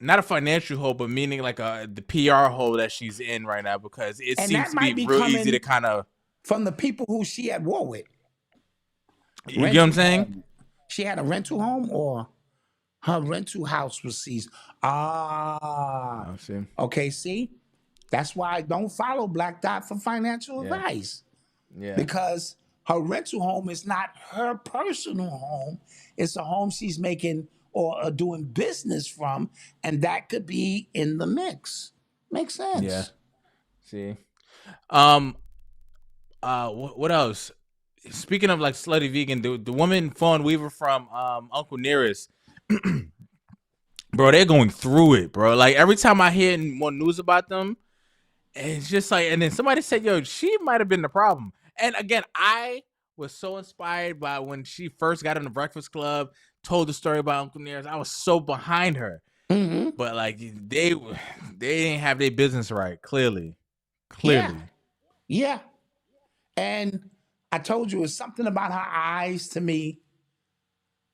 not a financial hole, but meaning like the PR hole that she's in right now, because it seems to be real easy to kind of from the people who she at war with. You get what I'm saying? She had a rental home, or her rental house was seized. I see. Okay, see? That's why I don't follow Black Dot for financial advice. Yeah. Because her rental home is not her personal home. It's a home she's making or doing business from, and that could be in the mix. Makes sense. Yeah. See. What else? Speaking of like Slutty Vegan, the woman Fawn Weaver from Uncle Nearest, bro, they're going through it, bro. Like every time I hear more news about them, it's just like, and then somebody said, yo, she might have been the problem. And again, I was so inspired by when she first got on the Breakfast Club, told the story about Uncle Nearest. I was so behind her. Mm-hmm. But like they didn't have their business right, clearly. Yeah. And I told you, it's something about her eyes to me.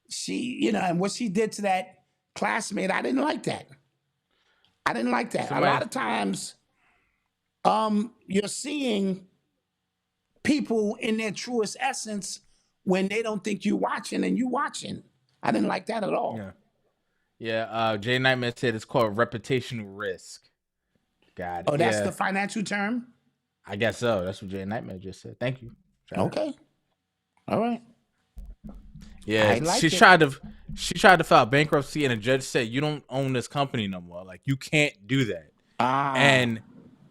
She, and what she did to that classmate, I didn't like that. A lot of times, you're seeing people in their truest essence when they don't think you're watching and you watching. I didn't like that at all. Yeah. Jay Nightmare said it's called reputational risk. Got it. Oh, that's the financial term? I guess so. That's what Jay Nightmare just said. Thank you. Okay. All right. Yeah, I like she it. tried to. She tried to file bankruptcy, and a judge said, "You don't own this company no more. Like, you can't do that." And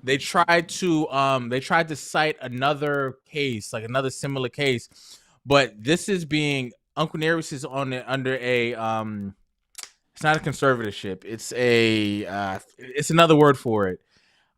they tried to cite another case, like another similar case, but this is being Uncle Nearest is on it under a it's not a conservatorship. It's another word for it.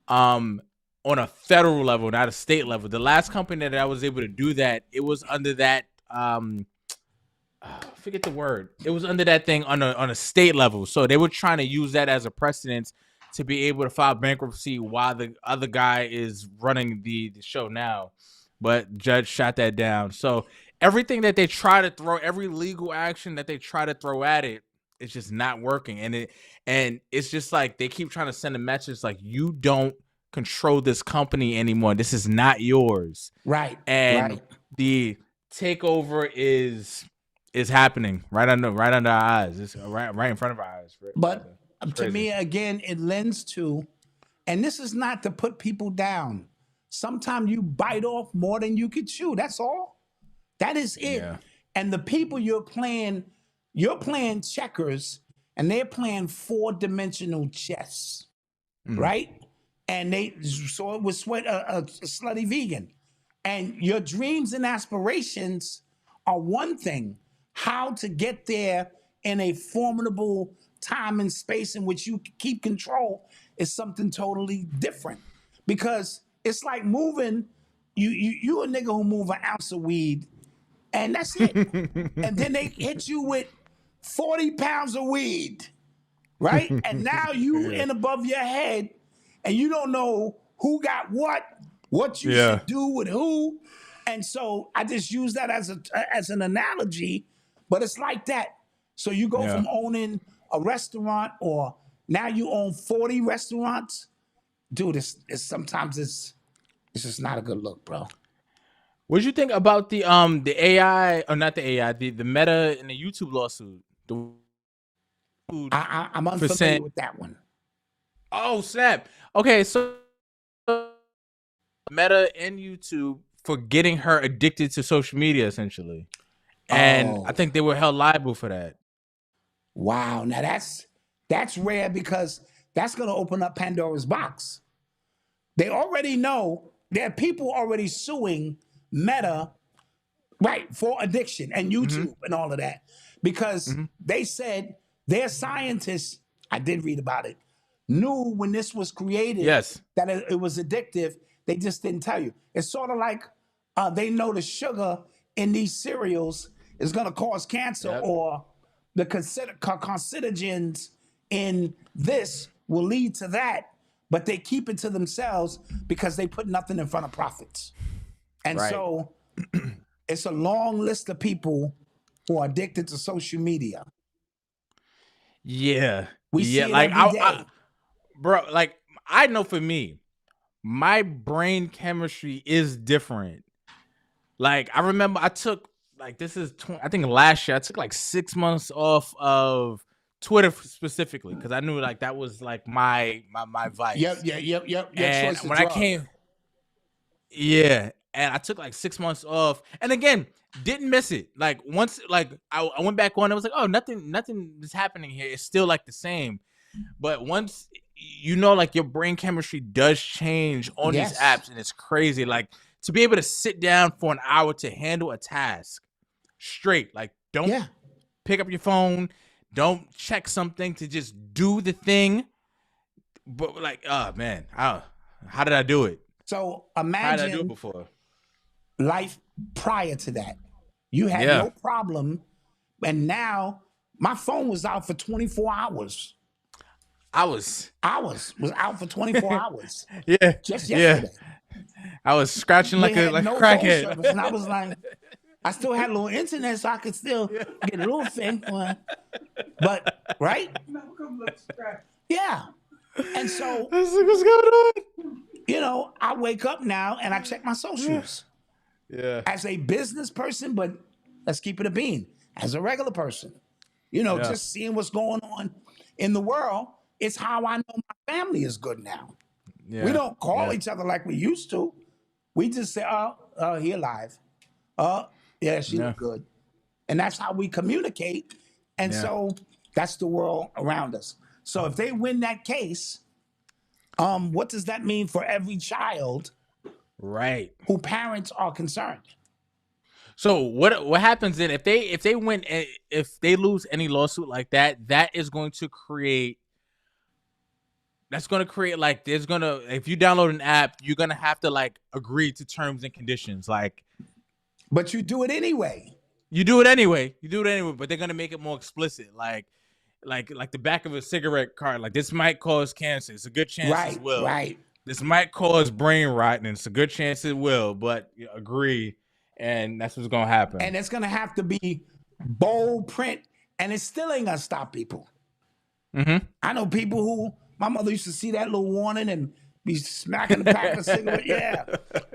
On a federal level, not a state level. The last company that I was able to do that, it was under that I forget the word. It was under that thing on a state level. So they were trying to use that as a precedent to be able to file bankruptcy while the other guy is running the show now. But judge shot that down. So everything that they try to throw, every legal action that they try to throw at it, it's just not working. And it's just like they keep trying to send a message like, you don't control this company anymore. This is not yours. Right. And the takeover is happening right under our eyes. It's right in front of our eyes. But to me, again, it lends to, and this is not to put people down. Sometimes you bite off more than you could chew. That's all. That is it. Yeah. And the people you're playing checkers, and they're playing 4-dimensional chess, right? And they saw it with a slutty vegan. And your dreams and aspirations are one thing. How to get there in a formidable time and space in which you keep control is something totally different. Because it's like moving, you a nigga who move an ounce of weed, and that's it. And then they hit you with 40 pounds of weed, right? And now you in above your head, and you don't know who got what you should do with who. And so I just use that as an analogy, but it's like that. So you go from owning a restaurant, or now you own 40 restaurants. Dude, sometimes it's just not a good look, bro. What did you think about the AI, or not the AI, the Meta and the YouTube lawsuit? I'm unfamiliar with that one. Oh, snap. Okay, so Meta and YouTube for getting her addicted to social media, essentially. And I think they were held liable for that. Wow. Now that's rare, because that's going to open up Pandora's box. They already know there are people already suing Meta, right, for addiction, and YouTube and all of that, because they said their scientists, I did read about it, knew when this was created that it was addictive. They just didn't tell you. It's sort of like they know the sugar in these cereals is going to cause cancer, or the carcinogens in this will lead to that, but they keep it to themselves because they put nothing in front of profits. And so it's a long list of people who are addicted to social media. Yeah. We see it like every day. bro, like I know for me, my brain chemistry is different. Like I remember I took, like, this is I think last year I took like 6 months off of Twitter specifically, because I knew like that was like my vice. Yep. And when I came, and I took like 6 months off, and again didn't miss it. Like once, like I went back on, I was like, oh, nothing is happening here. It's still like the same. But once like your brain chemistry does change on these apps, and it's crazy. Like to be able to sit down for an hour to handle a task straight, like don't pick up your phone, don't check something, to just do the thing. But like, oh man, how did I do it? So How did I do imagine it before? life prior to that. You had no problem, and now my phone was out for 24 hours. I was out for 24 hours. Just yesterday. I was scratching like a crackhead. Service, and I was like, I still had a little internet, so I could still get a little thing. But right? Yeah. And so I was like, what's going on? I wake up now and I check my socials. Yeah. As a business person, but let's keep it a bean. As a regular person, just seeing what's going on in the world. It's how I know my family is good now. Yeah. We don't call each other like we used to. We just say, oh, he alive. Oh, yeah, she look good. And that's how we communicate. And so that's the world around us. So if they win that case, what does that mean for every child Right. who parents are concerned? So what happens then if they win, if they lose any lawsuit like that, that is going to create. That's going to create like if you download an app, you're going to have to like agree to terms and conditions. Like, but you do it anyway. You do it anyway, but they're going to make it more explicit. Like the back of a cigarette card. Like, this might cause cancer. It's a good chance it will. Right. This might cause brain rot, and it's a good chance it will, but agree. And that's what's going to happen. And it's going to have to be bold print, and it still ain't going to stop people. Mm-hmm. I know people who, my mother used to see that little warning and be smacking the pack of cigarette. Yeah.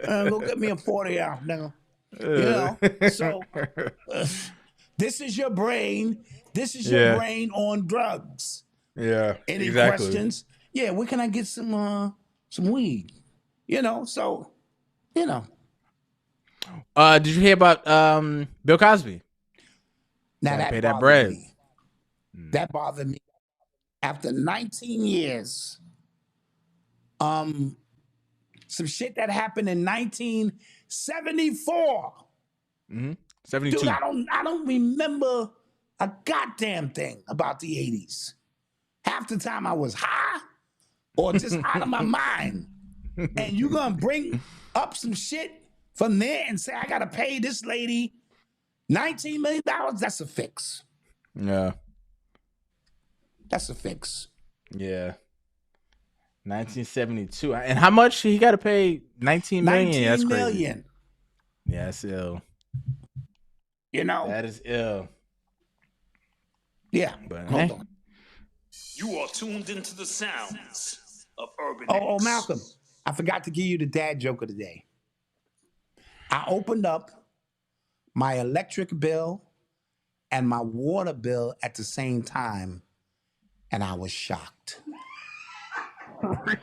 Go get me a 40 out, nigga. You know? So this is your brain. This is your brain on drugs. Yeah. Any questions? Yeah, where can I get some weed? You know, so, you know. Did you hear about Bill Cosby? Now that pay that bread. Me. That bothered me. After 19 years, some shit that happened in 1974. 72. Dude, I don't remember a goddamn thing about the 80s. Half the time I was high or just out of my mind. And you gonna bring up some shit from there and say I gotta pay this lady $19 million? That's a fix. Yeah. That's a fix. Yeah. 1972. And how much he got to pay? 19 million. That's crazy. Million. Yeah, that's ill. You know. That is ill. Yeah. But hold on. You are tuned into the sounds of Urban Oh, X. Malcolm, I forgot to give you the dad joke of the day. I opened up my electric bill and my water bill at the same time, and I was shocked. I like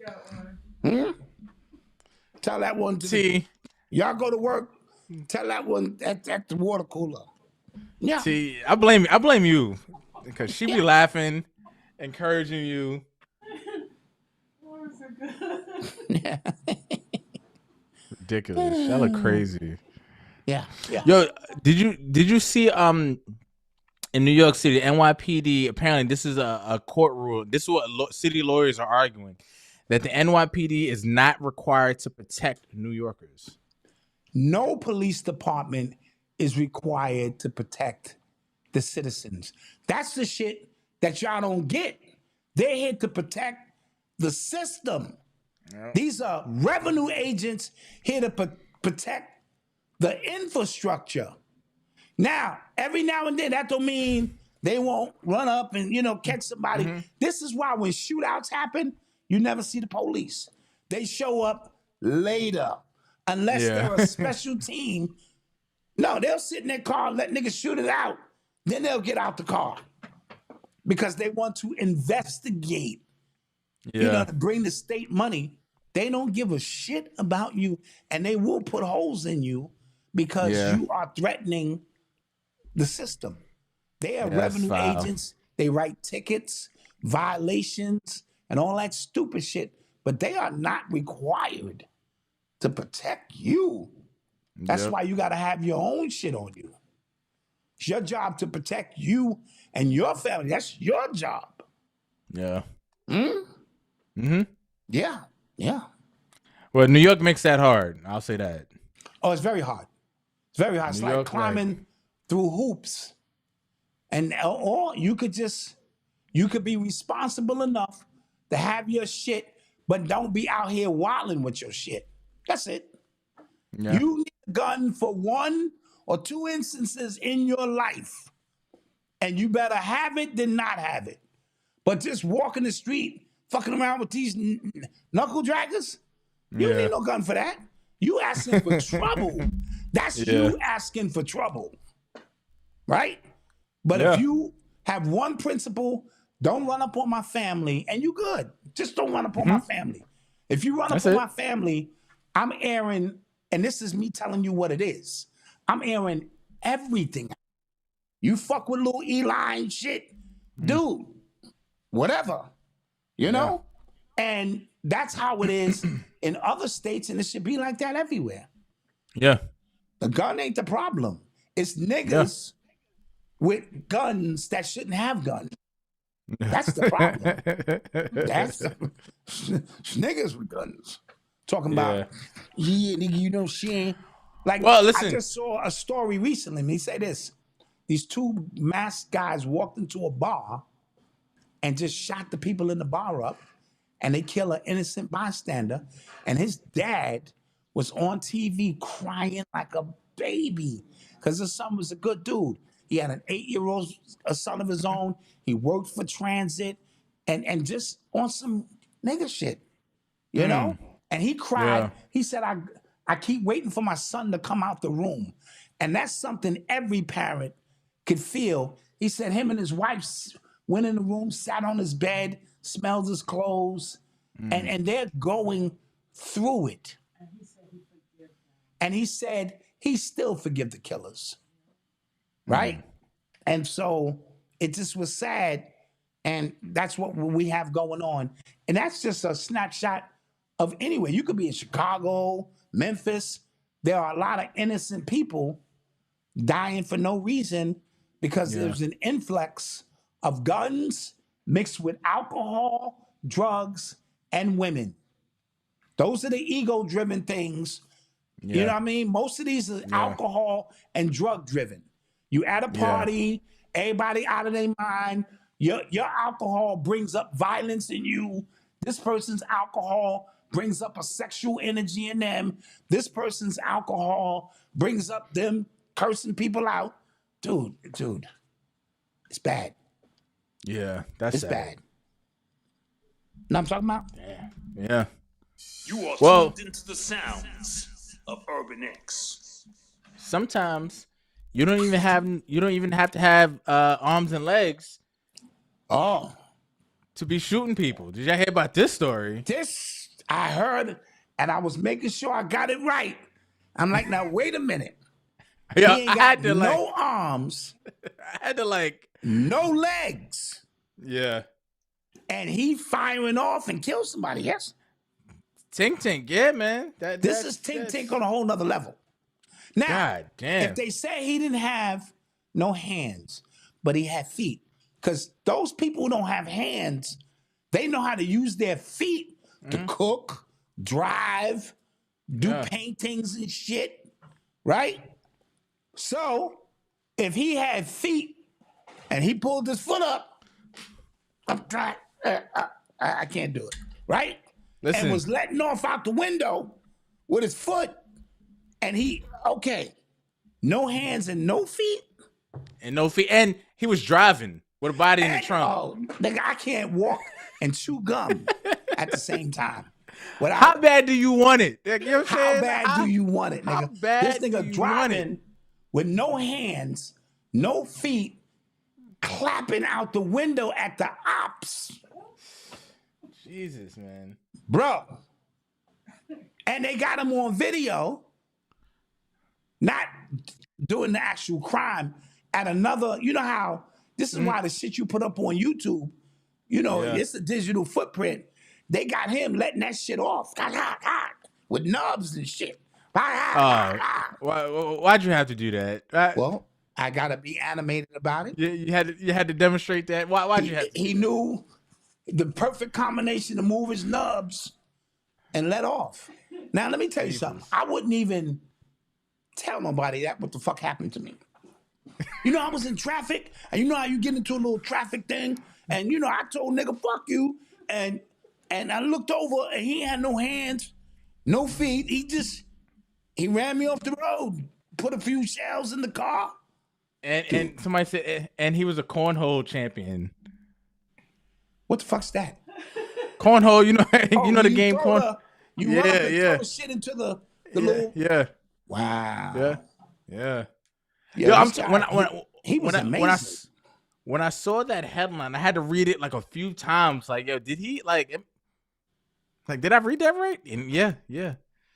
that one. Tell that one to y'all go to work. Tell that one at the water cooler. Yeah. See, I blame you because she be laughing, encouraging you. Yeah. Ridiculous. Y'all look crazy. Yeah. Yo, did you see in New York City, NYPD, apparently this is a court rule. This is what city lawyers are arguing, that the NYPD is not required to protect New Yorkers. No police department is required to protect the citizens. That's the shit that y'all don't get. They're here to protect the system. Yep. These are revenue agents here to protect the infrastructure. Now, every now and then, that don't mean they won't run up and, catch somebody. Mm-hmm. This is why when shootouts happen, you never see the police. They show up later, unless they're a special team. No, they'll sit in their car and let niggas shoot it out. Then they'll get out the car because they want to investigate, to bring the state money. They don't give a shit about you, and they will put holes in you because you are threatening the system. They are revenue agents. They write tickets, violations, and all that stupid shit, but they are not required to protect you. That's why you got to have your own shit on you. It's your job to protect you and your family. That's your job. Yeah. Yeah. Well, New York makes that hard. I'll say that. Oh, it's very hard. It's very hard. It's like climbing through hoops. Or you could be responsible enough to have your shit, but don't be out here wilding with your shit. That's it. Yeah. You need a gun for 1 or 2 instances in your life. And you better have it than not have it. But just walking the street, fucking around with these knuckle draggers, you don't need no gun for that. You asking for trouble. That's you asking for trouble. Right? But if you have one principle, don't run up on my family, and you good. Just don't run up on my family. If you run up on my family, I'm airing and this is me telling you what it is. I'm airing everything. You fuck with little Eli and shit, dude, whatever, you know? And that's how it is in other states, and it should be like that everywhere. Yeah. The gun ain't the problem. It's niggas with guns that shouldn't have guns. That's the problem. That's niggas with guns. Talking about, nigga, you know, she ain't. Like, well, listen. I just saw a story recently. Let me say this. These two masked guys walked into a bar and just shot the people in the bar up, and they kill an innocent bystander. And his dad was on TV crying like a baby because his son was a good dude. He had an 8-year-old son of his own. He worked for transit and just on some nigga shit, you know? And he cried. Yeah. He said, I keep waiting for my son to come out the room. And that's something every parent could feel. He said him and his wife went in the room, sat on his bed, smelled his clothes, and they're going through it. And he said he still forgive the killers. Right? And so it just was sad. And that's what we have going on. And that's just a snapshot of anywhere. You could be in Chicago, Memphis. There are a lot of innocent people dying for no reason because there's an influx of guns mixed with alcohol, drugs, and women. Those are the ego-driven things. You know what I mean? Most of these are alcohol and drug-driven. You at a party, everybody out of their mind. Your alcohol brings up violence in you. This person's alcohol brings up a sexual energy in them. This person's alcohol brings up them cursing people out. Dude, it's bad. Yeah, that's it's bad. Know what I'm talking about? Yeah. You are tuned into the sounds of Urban X. Sometimes you don't even have to have arms and legs. Oh, to be shooting people. Did y'all hear about this story? This I heard, and I was making sure I got it right. I'm like, now wait a minute. Yeah, he ain't got no arms. I had to no legs. Yeah. And he firing off and kill somebody. Yes. Tink, yeah, man. This is Tink on a whole nother level. Now, God damn. If they say he didn't have no hands, but he had feet, because those people who don't have hands, they know how to use their feet to cook, drive, do paintings and shit, right? So, if he had feet and he pulled his foot up, I'm trying, I can't do it, right? Listen. And was letting off out the window with his foot, and no hands and no feet. And he was driving with a body in the trunk. Oh, nigga, I can't walk and chew gum at the same time. How bad do you want it? You know what I'm saying? How bad do you want it, nigga? How bad This nigga driving with no hands, no feet, clapping out the window at the ops. Jesus, man. Bro. And they got him on video, not doing the actual crime at another, you know how, this is why the shit you put up on YouTube, it's a digital footprint. They got him letting that shit off with nubs and shit. Why'd you have to do that? Well, I gotta be animated about it. You had to demonstrate that. Why'd you have to? He knew the perfect combination to move his nubs and let off. Now let me tell you something. I wouldn't even tell nobody what the fuck happened to me. I was in traffic, and you know how you get into a little traffic thing, and I told nigga fuck you, and I looked over and he had no hands, no feet. He ran me off the road, put a few shells in the car. And somebody said, and he was a cornhole champion. What the fuck's that? Cornhole, you know the game cornhole. You run up and throw shit into the little. Yeah. Wow. Yeah. He was amazing. When I saw that headline, I had to read it a few times. Did he did I read that right? And yeah.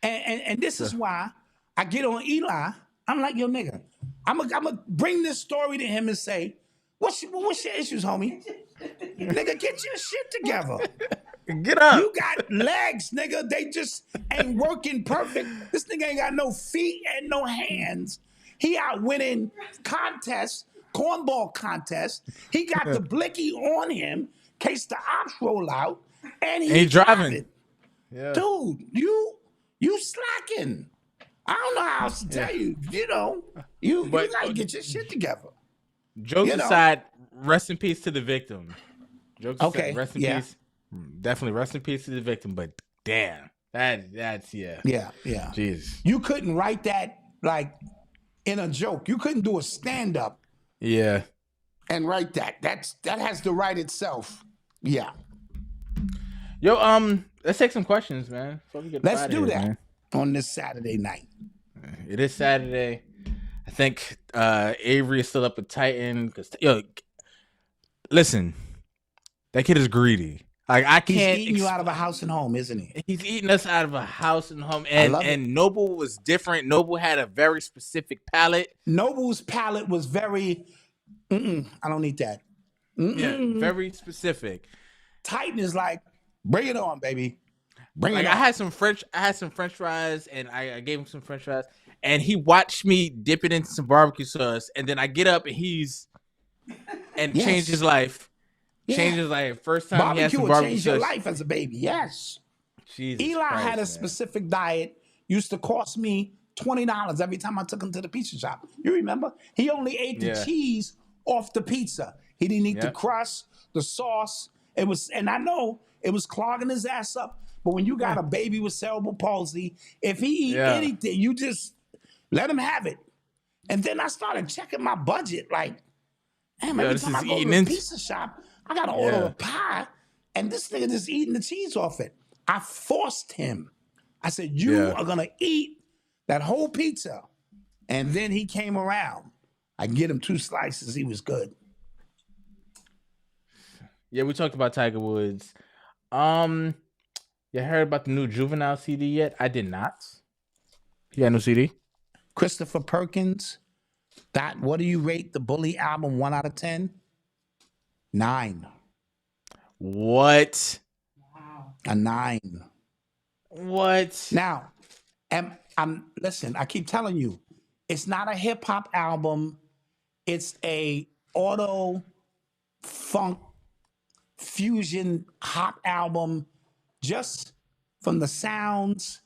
And this is why I get on Eli. I'm like, yo, nigga, I'm gonna bring this story to him and say, what's your issues, homie? Nigga, get your shit together. Get up. You got legs, nigga. They just ain't working perfect. This nigga ain't got no feet and no hands. He out winning contests, cornball contests. He got the blicky on him in case the ops roll out, and he's driving. Yeah. Dude, you slacking. I don't know how else to tell you. You know, you gotta get your shit together. Jokes aside, rest in peace to the victim. Jokes aside, rest in peace. Definitely rest in peace to the victim, but damn, that's Yeah. Jesus. You couldn't write that like in a joke. You couldn't do a stand-up Yeah. and write that. That has to write itself. Yeah. Yo, let's take some questions, man. Let's do that on this Saturday night. It is Saturday. I think Avery is still up with Titan because listen, that kid is greedy. Like I can't. He's eating you out of a house and home, isn't he? He's eating us out of a house and home. And Noble was different. Noble had a very specific palate. Noble's palate was very. I don't need that. Yeah, very specific. Titan is like, bring it on, baby. Bring it on. I had some French fries, and I gave him some French fries, and he watched me dip it into some barbecue sauce, and then I get up and changed his life. Yeah. Changed his life. First time barbecue he had some will barbecue change sauce. your life as a baby. Yes. Jesus Eli Christ, had a man. specific diet. Used to cost me $20 every time I took him to the pizza shop. You remember? He only ate the cheese off the pizza. He didn't eat the crust, the sauce. And I know it was clogging his ass up. But when you got a baby with cerebral palsy, if he eat anything, you just let him have it. And then I started checking my budget. Like, damn, every time I go to the pizza shop, I got to order a pie. And this nigga just eating the cheese off it. I forced him. I said, you are going to eat that whole pizza. And then he came around. I get him 2 slices. He was good. Yeah, we talked about Tiger Woods. You heard about the new Juvenile CD yet? I did not. You got a new CD? Christopher Perkins. What do you rate the Bully album 1 out of 10? 9. What? Wow. A 9. What? Now, listen, I keep telling you, it's not a hip hop album. It's a auto funk fusion hop album, just from the sounds,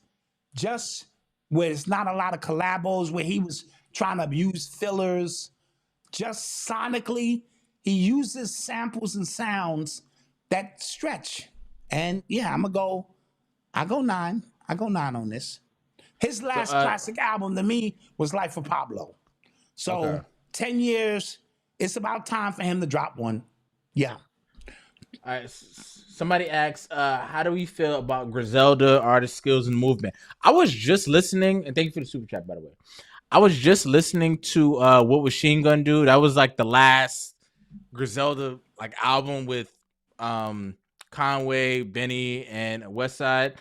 just where it's not a lot of collabos, where he was trying to use fillers. Just sonically, he uses samples and sounds that stretch. And yeah, I go 9. I go 9 on this. His last classic album to me was Life of Pablo. So 10 years, it's about time for him to drop one. Yeah. All right. Somebody asks, how do we feel about Griselda, artist skills, and movement? I was just listening, and thank you for the super chat, by the way. I was just listening to What Was Sheen Gonna Do? That was like the last Griselda like album with Conway, Benny, and Westside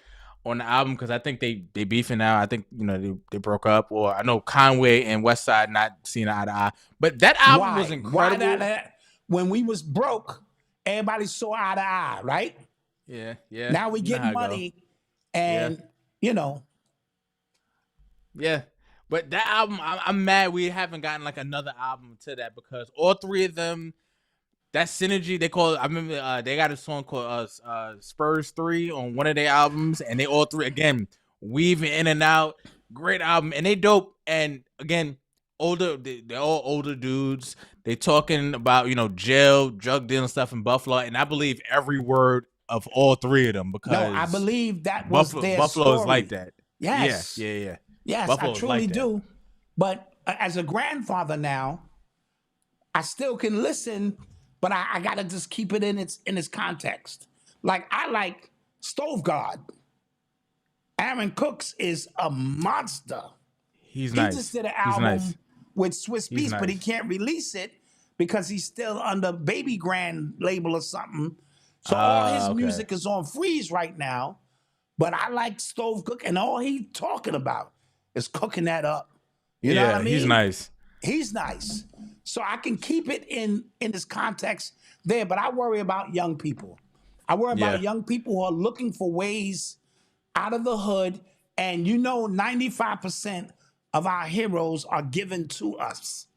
on the album, because I think they beefing now. I think they broke up, or I know Conway and Westside not seeing eye to eye. But that album was incredible. Why when we was broke, everybody saw eye to eye, right? Yeah. Now we get money, and Yeah, but that album, I'm mad we haven't gotten like another album to that, because all 3 of them, that synergy they call it. I remember they got a song called Spurs 3 on one of their albums, and they all 3 again weaving in and out. Great album, and they dope. And again, they're all older dudes. They talking about jail, drug dealing stuff in Buffalo, and I believe every word of all 3 of them, because I believe that was their Buffalo story. is like that. Yes. Yeah. Yes, Buffalo I truly like do. But as a grandfather now, I still can listen, but I gotta just keep it in its context. Like, I like Stove God. Aaron Cooks is a monster. He's He nice. just did an He's album nice. with Swiss He's Beats, but he nice. can't release it because he's still under Baby Grand label or something. So all his okay. music is on freeze right now. But I like Stove Cook, and all he talking about is cooking that up. You know what I mean? He's nice. He's nice. So I can keep it in this context there, but I worry about young people. I worry about young people who are looking for ways out of the hood. And 95% of our heroes are given to us.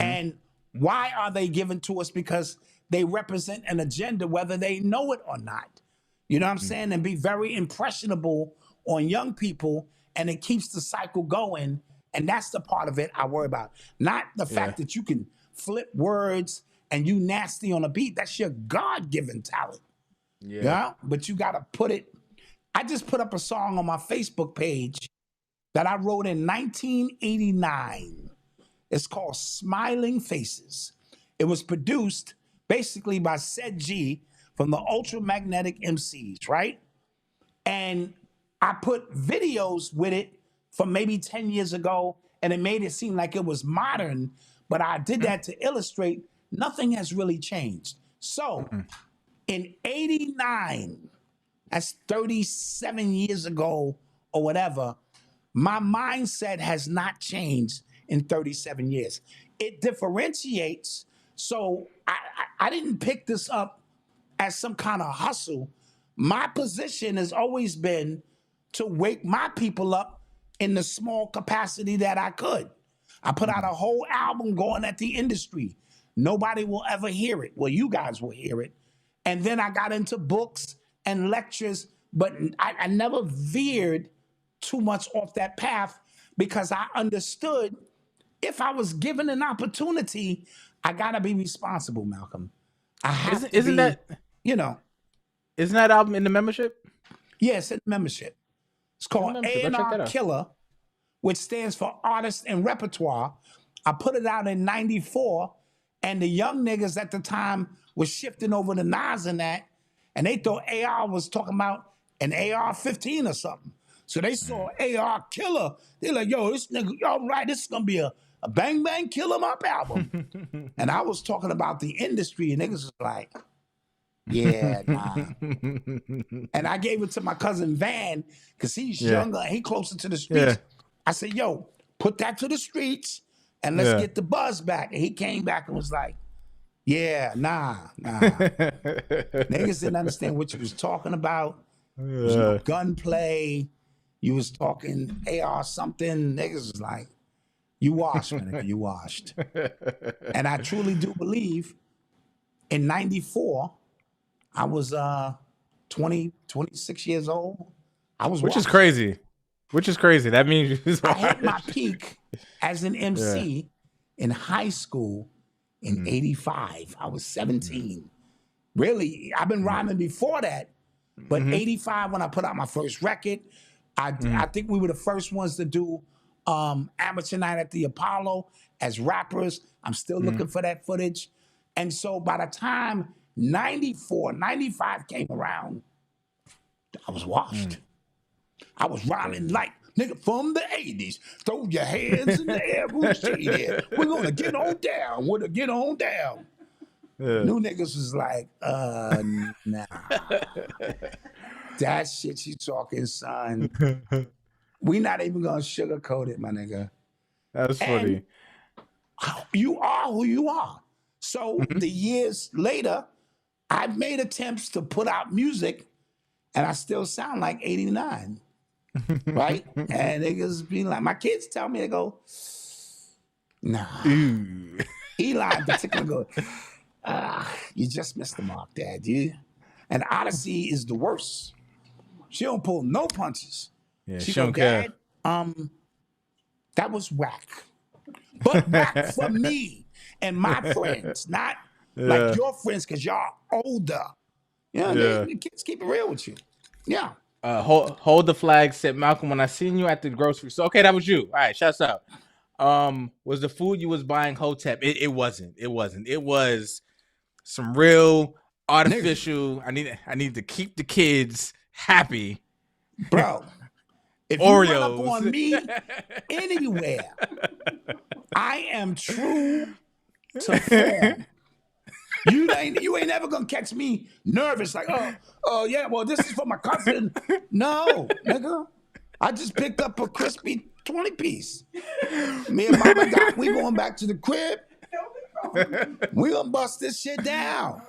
And why are they given to us? Because they represent an agenda, whether they know it or not. You know what I'm saying? And be very impressionable on young people, and it keeps the cycle going. And that's the part of it I worry about. Not the fact that you can flip words and you nasty on a beat. That's your God-given talent. Yeah. But you got to put it. I just put up a song on my Facebook page that I wrote in 1989. It's called Smiling Faces. It was produced basically by Said G from the Ultramagnetic MCs, right? And I put videos with it from maybe 10 years ago, and it made it seem like it was modern, but I did that to illustrate nothing has really changed. So in 89, that's 37 years ago or whatever, my mindset has not changed in 37 years. It differentiates. So I didn't pick this up as some kind of hustle. My position has always been to wake my people up in the small capacity that I could. I put out a whole album going at the industry. Nobody will ever hear it. Well, you guys will hear it. And then I got into books and lectures, but I never veered too much off that path because I understood if I was given an opportunity, I gotta be responsible, Malcolm. I have to isn't be, that isn't that album in the membership? Yes, it's membership. It's called A&R Killer, which stands for Artist and Repertoire. I put it out in 94, and the young niggas at the time was shifting over to Nas and that, and they thought AR was talking about an AR-15 or something. So they saw AR Killer. They're like, yo, this nigga, y'all right, this is gonna be a Bang Bang Kill 'Em Up album. And I was talking about the industry, and niggas was like, yeah, nah. And I gave it to my cousin Van, because he's younger and he closer to the streets. I said, yo, put that to the streets and let's get the buzz back. And he came back and was like, yeah, nah. Niggas didn't understand what you was talking about. There was no gunplay. You was talking AR something. Niggas was like, you washed, my nigga, you washed. And I truly do believe in 94, I was 26 years old. I was Which is crazy. That means I hit my peak as an MC in high school in 85. I was 17. Really, I've been rhyming before that, but 85 when I put out my first record, I think we were the first ones to do Amateur Night at the Apollo as rappers. I'm still looking for that footage. And so by the time 94, 95 came around, I was washed. I was rhyming like, nigga, from the 80s. Throw your hands in the air, Bullshit. We're going to get on down. We're going to get on down. New niggas was like, nah. That shit you talking, son. We not even going to sugarcoat it, my nigga. That's funny. You are who you are. So the years later, I've made attempts to put out music, and I still sound like 89. Right? And niggas be like, my kids tell me, they go, nah. Eli in particular go, you just missed the mark, Dad. And Odyssey is the worst. She don't pull no punches. Yeah, she don't go, care. Dad, that was whack. But whack for me and my friends, not like your friends, because y'all older. You know, the kids keep it real with you. Yeah. Hold the flag, said Malcolm. When I seen you at the grocery store, okay, that was you. All right, shouts out. Was the food you was buying Hotep? It wasn't. It was some real artificial. Nigga. I need to keep the kids happy, bro. If Oreos. You run up on me anywhere, I am true to form. You ain't ever gonna catch me nervous like, oh yeah, well this is for my cousin. No, nigga. I just picked up a crispy 20-piece. Me and Mama Doc, we going back to the crib. We gonna bust this shit down.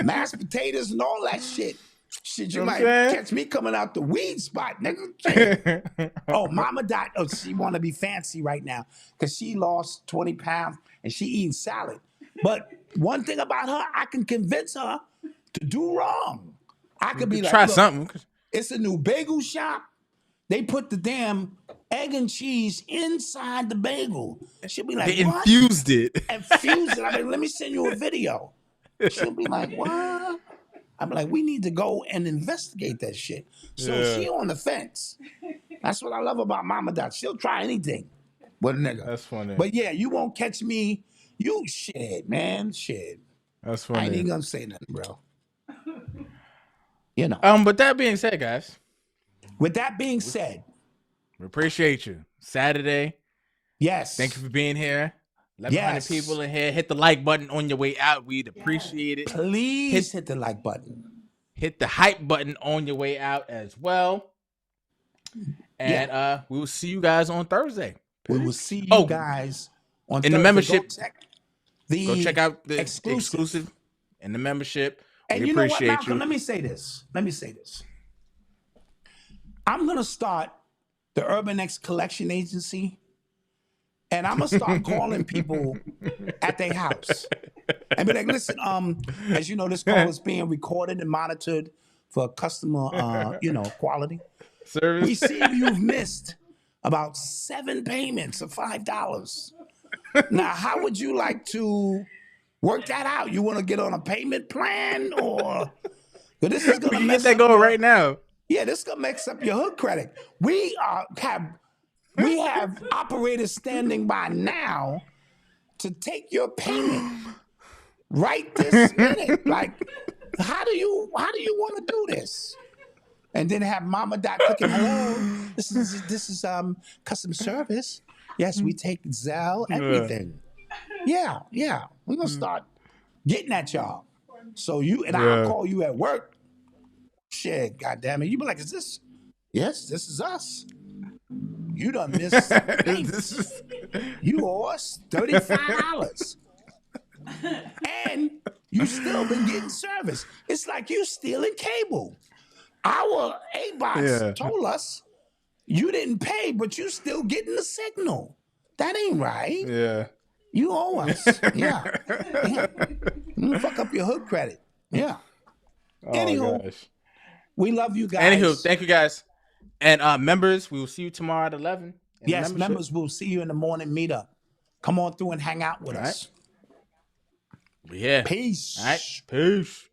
Mashed potatoes and all that shit. Shit, you might catch me coming out the weed spot, nigga. Oh, Mama Dot, she want to be fancy right now because she lost 20 pounds and she eating salad. But one thing about her, I can convince her to do wrong. I could be like, try something. It's a new bagel shop. They put the damn egg and cheese inside the bagel. She'll be like, they what? Infused it. Infused it. I mean, let me send you a video. She'll be like, what? I'm like, we need to go and investigate that shit. So she on the fence. That's what I love about Mama Dot. She'll try anything with a nigga. That's funny. But yeah, you won't catch me. You shit, man. Shit. That's funny. I ain't even gonna say nothing, bro. You know. But that being said, guys. With that being said. We appreciate you. Saturday. Yes. Thank you for being here. 1,100 people in here. Hit the like button on your way out. We'd appreciate it. Please hit the like button. Hit the hype button on your way out as well. And we will see you guys on Thursday. We will see you guys on in Thursday. the membership. Go check out the exclusive in the membership. And we you know what, appreciate Malcolm? you. Let me say this. I'm gonna start the Urban X Collection Agency. And I'm gonna start calling people at their house and be like, listen, as you know, this call is being recorded and monitored for customer, quality. Service. We see you've missed about 7 payments of $5. Now, how would you like to work that out? You want to get on a payment plan or? This is gonna get that going right now. Yeah, this is gonna mess up your hood credit. We have operators standing by now to take your payment right this minute. Like, how do you want to do this? And then have Mama Dot clicking, hello, this is customer service. Yes, we take Zelle, everything. Yeah. We're gonna start getting at y'all. So I'll call you at work. Shit, goddamn it. You be like, is this? Yes, this is us. You done missed you owe us $35. And you still been getting service. It's like you stealing cable. Our A-Bots told us you didn't pay, but you still getting the signal. That ain't right. Yeah. You owe us. Yeah. You fuck up your hood credit. Yeah. Anywho, gosh. We love you guys. Anywho, thank you guys. And members, we will see you tomorrow at 11. Yes, members, we'll see you in the morning meetup. Come on through and hang out with us. Yeah. Peace. All right. Peace.